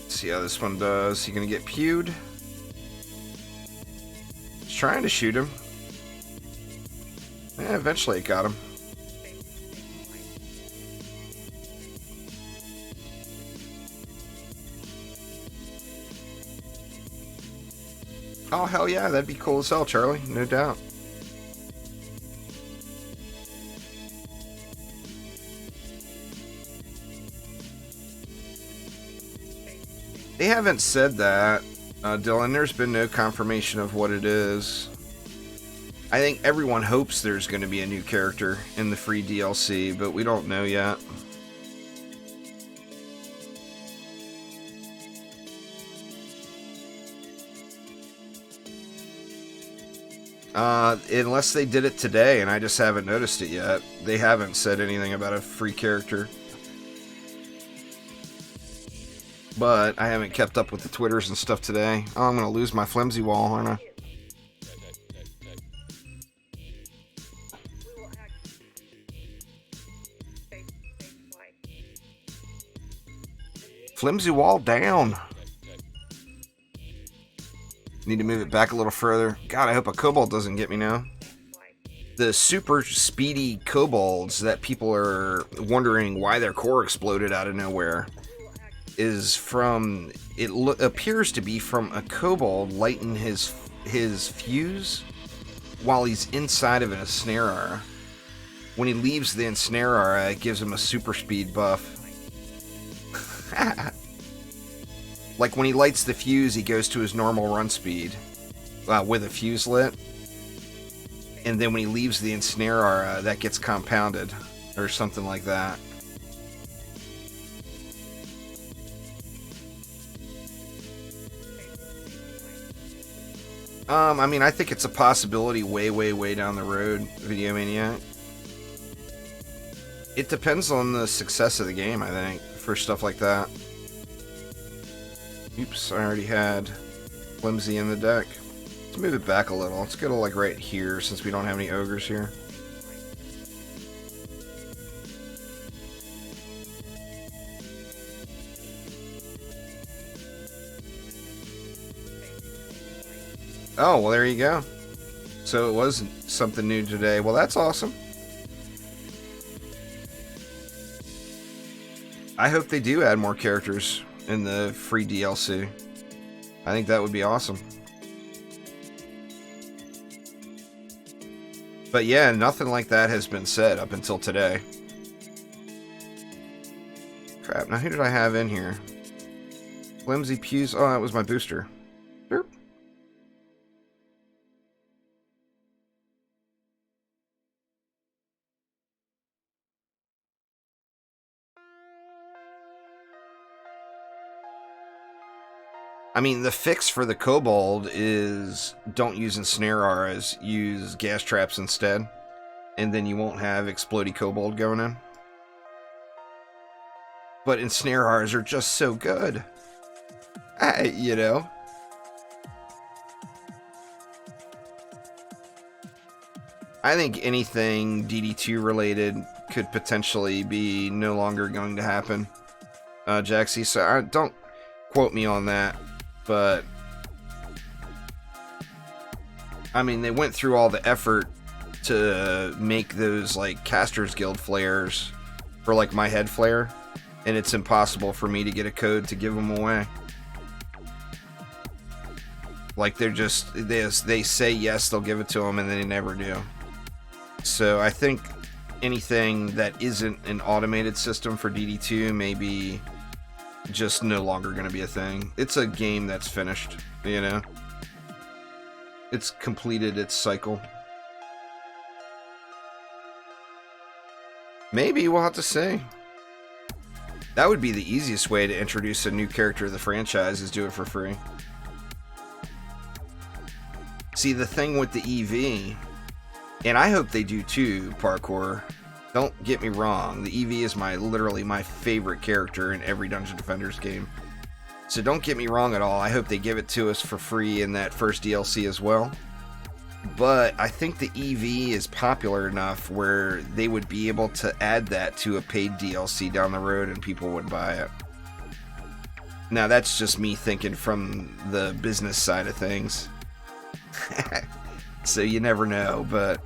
See how this one does. He gonna get pewed? He's trying to shoot him. Yeah, eventually it got him. Oh, hell yeah, that'd be cool as hell, Charlie. No doubt. They haven't said that, Dylan. There's been no confirmation of what it is. I think everyone hopes there's going to be a new character in the free DLC, but we don't know yet. Unless they did it today and I just haven't noticed it yet. They haven't said anything about a free character. But I haven't kept up with the Twitters and stuff today. Oh, I'm going to lose my flimsy wall, aren't I? Flimsy wall down. Need to move it back a little further. God, I hope a kobold doesn't get me now. the super speedy kobolds that people are wondering why their core exploded out of nowhere is from, it appears to be from a kobold lighting his fuse while he's inside of an ensnarer. When he leaves the ensnarer, it gives him a super speed buff. Like when he lights the fuse, he goes to his normal run speed with a fuse lit. And then when he leaves the ensnarer, that gets compounded or something like that. I mean, I think it's a possibility way down the road, Video Maniac. It depends on the success of the game, I think, for stuff like that. Oops, I already had Flimsy in the deck. Let's move it back a little. Let's go to like right here since we don't have any ogres here. Oh, well, there you go. So it wasn't something new today. Well, that's awesome. I hope they do add more characters in the free DLC. I think that would be awesome. But yeah, nothing like that has been said up until today. Crap, now who did I have in here? Flimsy Pews. Oh, that was my booster. Derp. I mean, the fix for the kobold is don't use ensnarers, use gas traps instead. And then you won't have explodey kobold going in. But ensnarers are just so good. You know. I think anything DD2 related could potentially be no longer going to happen. Jaxie, so don't quote me on that. But I mean, they went through all the effort to make those like Caster's Guild flares for like my head flare, and it's impossible for me to get a code to give them away. Like they're just they say yes, they'll give it to them, and then they never do. So I think anything that isn't an automated system for DD2 may be just no longer going to be a thing. It's a game that's finished, you know? It's completed its cycle. Maybe, we'll have to see. That would be the easiest way to introduce a new character to the franchise, is do it for free. See, the thing with the EV, and I hope they do too, Parkour. Don't get me wrong, the EV is literally my favorite character in every Dungeon Defenders game. So don't get me wrong at all, I hope they give it to us for free in that first DLC as well. But I think the EV is popular enough where they would be able to add that to a paid DLC down the road and people would buy it. Now that's just me thinking from the business side of things. So you never know, but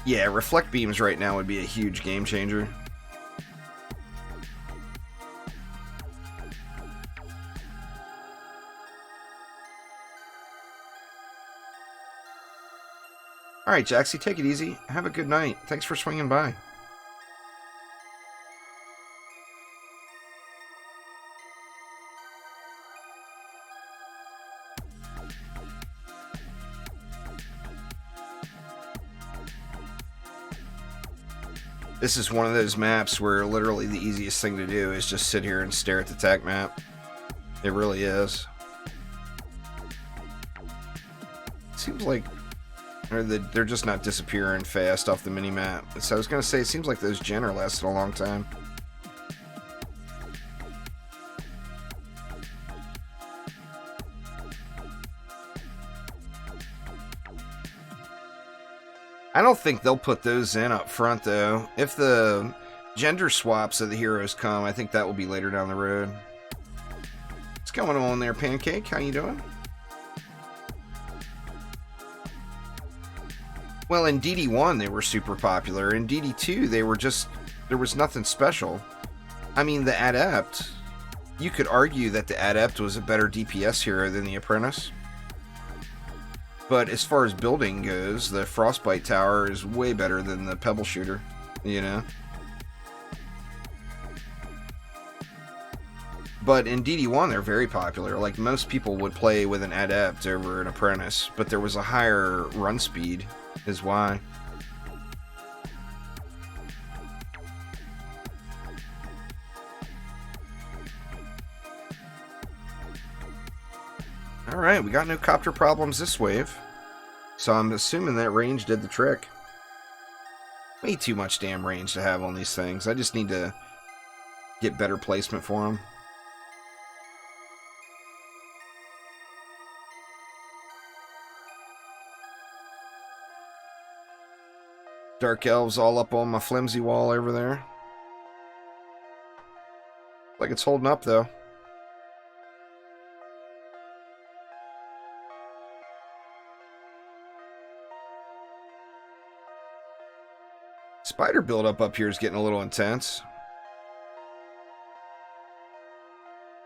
yeah, reflect beams right now would be a huge game changer. Alright, Jaxie, take it easy. Have a good night. Thanks for swinging by. This is one of those maps where literally the easiest thing to do is just sit here and stare at the attack map. It really is. Seems like they're just not disappearing fast off the mini-map. So I was going to say, it seems like those gen are lasting a long time. I don't think they'll put those in up front, though. If the gender swaps of the heroes come, I think that will be later down the road. What's going on there, Pancake? How you doing? Well, in DD1 they were super popular. In DD2 they were just, there was nothing special. I mean, the Adept, you could argue that the Adept was a better DPS hero than the Apprentice. But as far as building goes, the Frostbite Tower is way better than the Pebble Shooter, you know? But in DD1 they're very popular. Like, most people would play with an Adept over an Apprentice, but there was a higher run speed, is why. Alright, we got no copter problems this wave. So I'm assuming that range did the trick. Way too much damn range to have on these things. I just need to get better placement for them. Dark Elves all up on my flimsy wall over there. Like it's holding up though. Spider buildup up here is getting a little intense.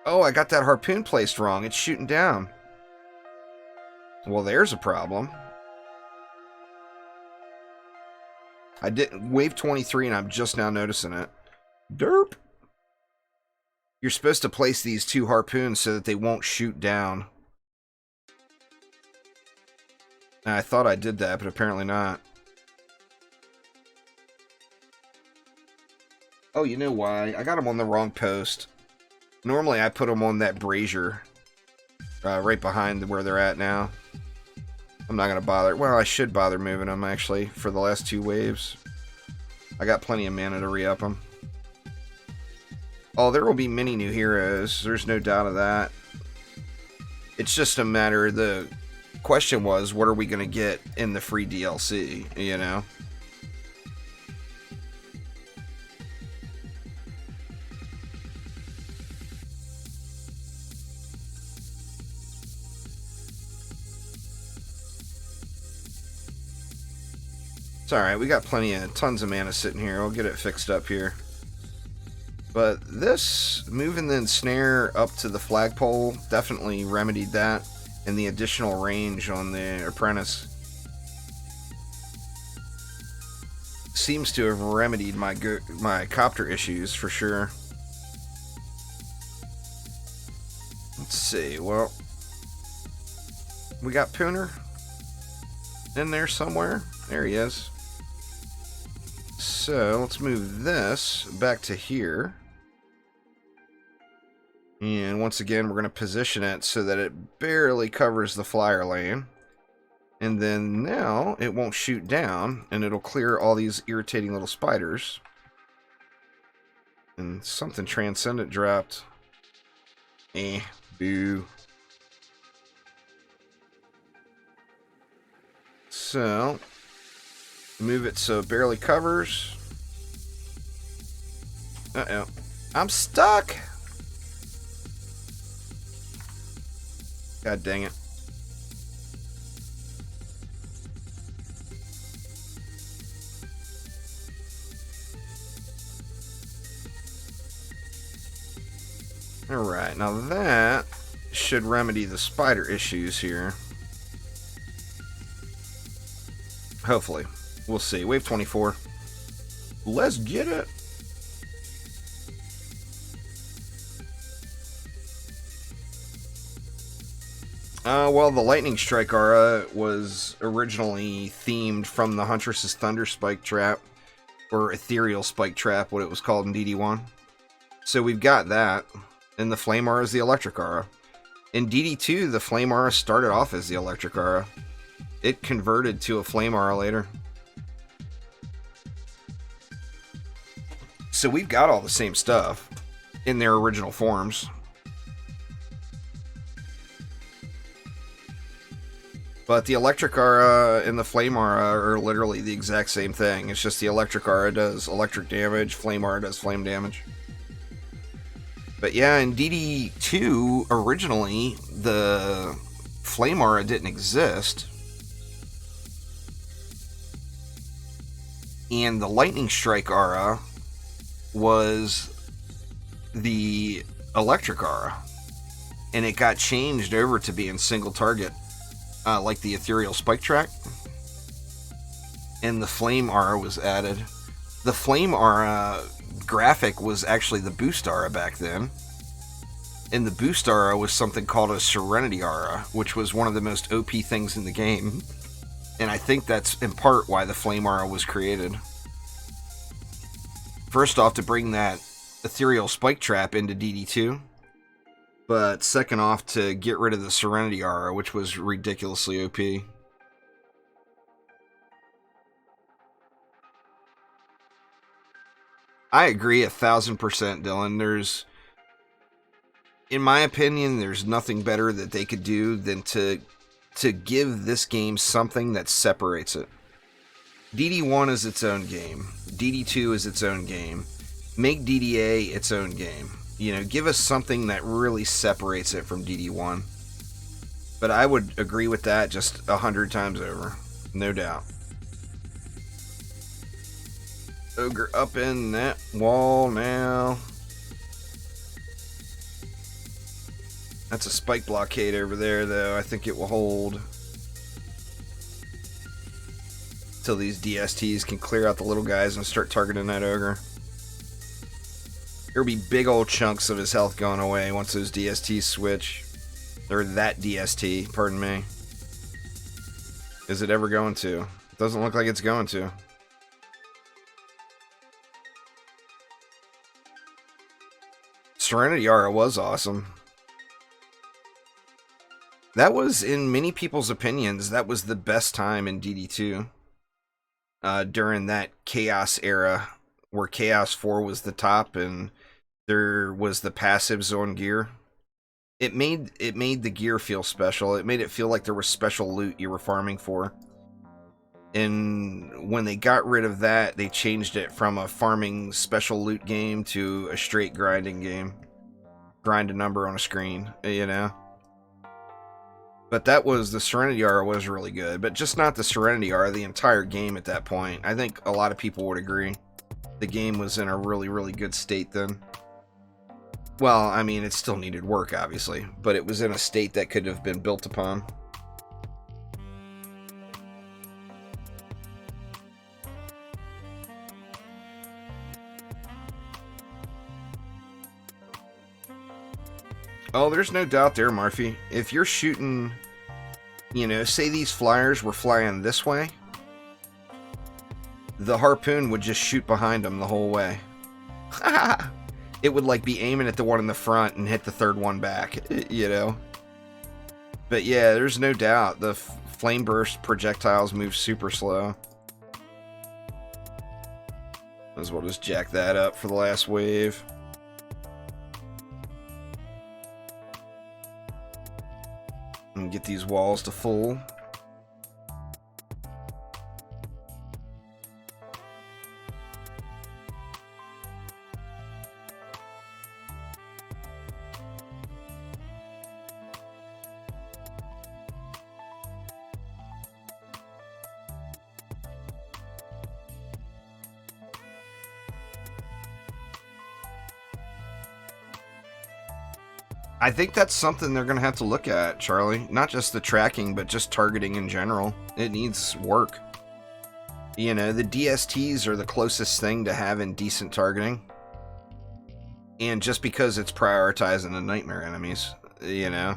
Oh, I got that harpoon placed wrong. It's shooting down. Well, there's a problem. I didn't wave 23 and I'm just now noticing it. Derp. You're supposed to place these two harpoons so that they won't shoot down. I thought I did that, but apparently not. Oh, you know why? I got them on the wrong post. Normally I put them on that brazier. Right behind where they're at now. I'm not going to bother. Well, I should bother moving them, actually, for the last two waves. I got plenty of mana to re-up them. Oh, there will be many new heroes. There's no doubt of that. It's just a matter... The question was, what are we going to get in the free DLC, you know? It's alright, we got tons of mana sitting here. I'll get it fixed up here. But this, moving the ensnare up to the flagpole, definitely remedied that. And the additional range on the Apprentice seems to have remedied my copter issues for sure. Let's see, well, we got Pooner in there somewhere. There he is. So let's move this back to here. And once again, we're going to position it so that it barely covers the flyer lane. And then now it won't shoot down, and it'll clear all these irritating little spiders. And something transcendent dropped. Boo. So, move it so it barely covers. Uh-oh. I'm stuck! God dang it. Alright, now that should remedy the spider issues here. Hopefully. We'll see. Wave 24. Let's get it! Well, the Lightning Strike Aura was originally themed from the Huntress's Thunder Spike Trap, or Ethereal Spike Trap, what it was called in DD1. So we've got that, and the Flame Aura is the Electric Aura. In DD2, the Flame Aura started off as the Electric Aura. It converted to a Flame Aura later. So we've got all the same stuff in their original forms. But the Electric Aura and the Flame Aura are literally the exact same thing. It's just the Electric Aura does electric damage, Flame Aura does flame damage. But yeah, in DD2, originally, the Flame Aura didn't exist. And the lightning strike aura was the electric aura, and it got changed over to being single target, like the ethereal spike track. And the flame aura was added. The flame aura graphic was actually the boost aura back then. And the boost aura was something called a serenity aura, which was one of the most OP things in the game. And I think that's in part why the flame aura was created. First off, to bring that ethereal spike trap into DD2. But second off, to get rid of the serenity aura, which was ridiculously OP. I agree 1000%, Dylan. In my opinion, there's nothing better that they could do than to give this game something that separates it. DD1 is its own game. DD2 is its own game. Make DDA its own game. You know, give us something that really separates it from DD1. But I would agree with that just 100 times over. No doubt. Ogre up in that wall now. That's a spike blockade over there, though. I think it will hold till these DSTs can clear out the little guys and start targeting that ogre. There'll be big old chunks of his health going away once those DSTs switch. Or that DST, pardon me. Is it ever going to? It doesn't look like it's going to. Serenity Aura was awesome. That was, in many people's opinions, that was the best time in DD2. During that Chaos era, where Chaos 4 was the top and there was the passives on gear. It made the gear feel special. It made it feel like there was special loot you were farming for. And when they got rid of that, they changed it from a farming special loot game to a straight grinding game. Grind a number on a screen, you know? But that was, the Serenity Aura was really good. But just not the Serenity Aura, the entire game at that point. I think a lot of people would agree. The game was in a really, really good state then. Well, I mean, it still needed work, obviously. But it was in a state that could have been built upon. Oh, there's no doubt there, Murphy. If you're shooting, you know, say these flyers were flying this way, the harpoon would just shoot behind them the whole way. It would, like, be aiming at the one in the front and hit the third one back, you know? But yeah, there's no doubt. The flame burst projectiles move super slow. Might as well just jack that up for the last wave. And get these walls to full. I think that's something they're going to have to look at, Charlie. Not just the tracking, but just targeting in general. It needs work. You know, the DSTs are the closest thing to having decent targeting. And just because it's prioritizing the nightmare enemies, you know.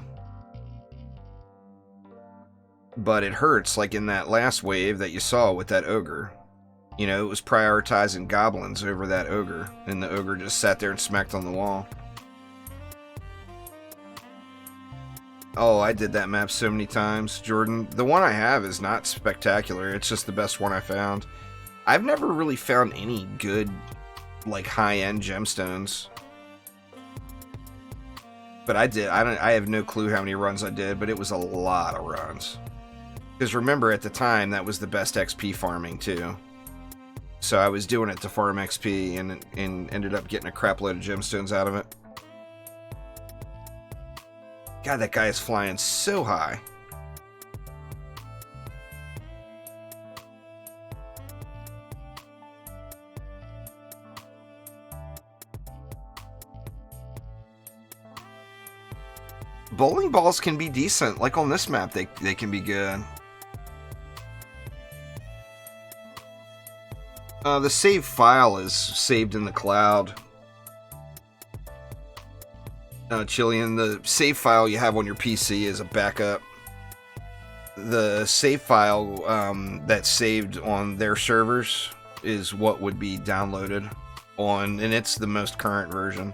But it hurts, like in that last wave that you saw with that ogre. You know, it was prioritizing goblins over that ogre. And the ogre just sat there and smacked on the wall. Oh, I did that map so many times, Jordan. The one I have is not spectacular. It's just the best one I found. I've never really found any good, like, high-end gemstones. But I did. I have no clue how many runs I did, but it was a lot of runs. Because remember, at the time, that was the best XP farming, too. So I was doing it to farm XP and ended up getting a crap load of gemstones out of it. God, that guy is flying so high. Bowling balls can be decent. Like on this map, they can be good. The save file is saved in the cloud. Chilean, the save file you have on your PC is a backup. The save file that's saved on their servers is what would be downloaded on, and it's the most current version.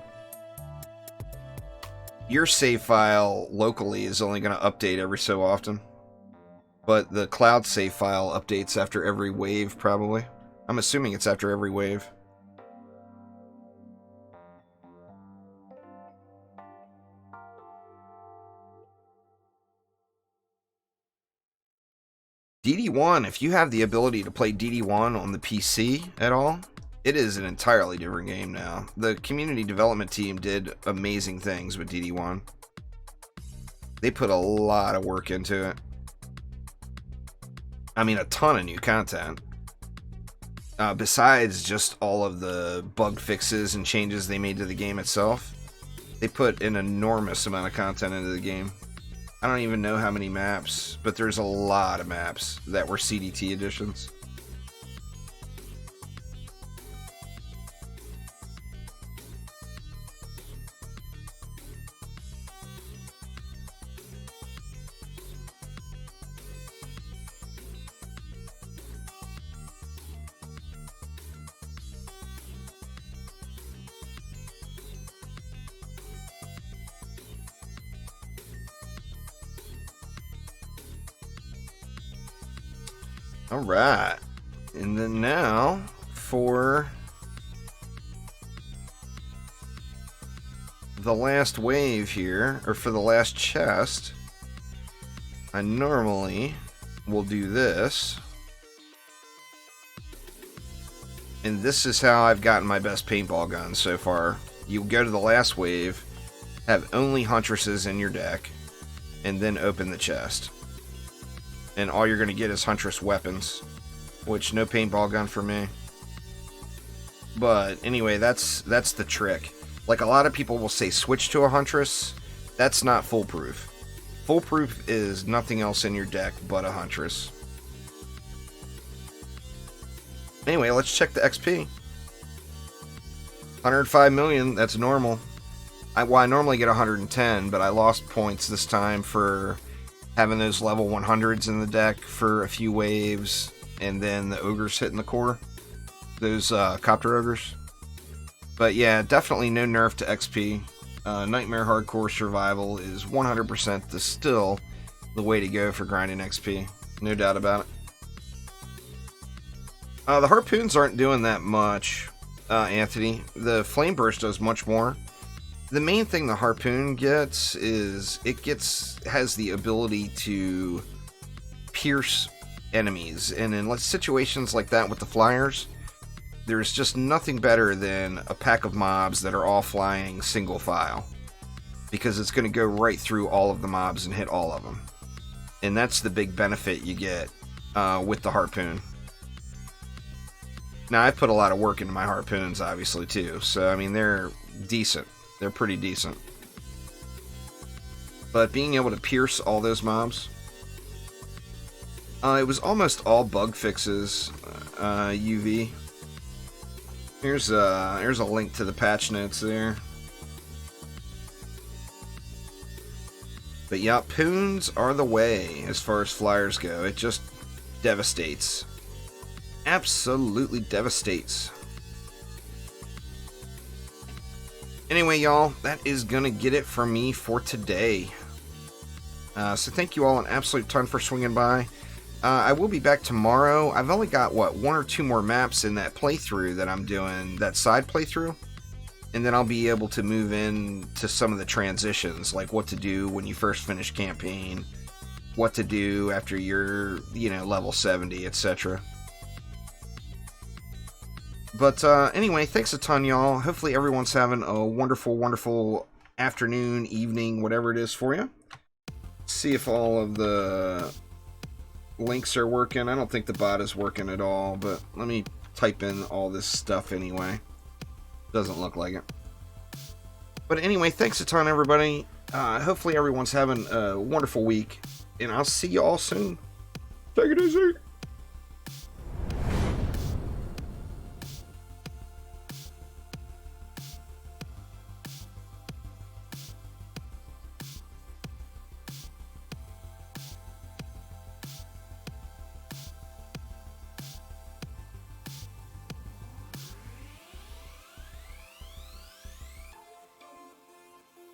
Your save file locally is only going to update every so often, but the cloud save file updates after every wave, probably. I'm assuming it's after every wave. DD1, if you have the ability to play DD1 on the PC at all, it is an entirely different game now. The community development team did amazing things with DD1. They put a lot of work into it. I mean, a ton of new content. Besides just all of the bug fixes and changes they made to the game itself, they put an enormous amount of content into the game. I don't even know how many maps, but there's a lot of maps that were CDT editions. Alright, and then now for the last wave here, or for the last chest, I normally will do this. And this is how I've gotten my best paintball gun so far. You go to the last wave, have only Huntresses in your deck, and then open the chest. And all you're going to get is Huntress weapons, which no paintball gun for me. But anyway, that's the trick. Like, a lot of people will say switch to a Huntress. That's not foolproof. Foolproof is nothing else in your deck but a Huntress. Anyway, let's check the XP. 105 million, that's normal. I normally get 110, but I lost points this time for having those level 100s in the deck for a few waves, and then the ogres hitting the core. Those copter ogres. But yeah, definitely no nerf to XP. Nightmare Hardcore Survival is 100% still the way to go for grinding XP. No doubt about it. The harpoons aren't doing that much, Anthony. The Flame Burst does much more. The main thing the harpoon gets is it has the ability to pierce enemies, and in situations like that with the flyers, there's just nothing better than a pack of mobs that are all flying single file, because it's going to go right through all of the mobs and hit all of them, and that's the big benefit you get with the harpoon. Now, I've put a lot of work into my harpoons, obviously, too, so I mean, they're decent. They're pretty decent. But being able to pierce all those mobs, it was almost all bug fixes, UV. Here's a link to the patch notes there. But yeah, poons are the way as far as flyers go. It just devastates. Absolutely devastates. Anyway, y'all, that is going to get it from me for today. So thank you all an absolute ton for swinging by. I will be back tomorrow. I've only got, what, 1 or 2 more maps in that playthrough that I'm doing, that side playthrough. And then I'll be able to move in to some of the transitions, like what to do when you first finish campaign, what to do after you're, level 70, etc. But anyway, thanks a ton, y'all. Hopefully everyone's having a wonderful, wonderful afternoon, evening, whatever it is for you. See if all of the links are working. I don't think the bot is working at all, but let me type in all this stuff anyway. Doesn't look like it. But anyway, thanks a ton, everybody. Hopefully everyone's having a wonderful week, and I'll see you all soon. Take it easy.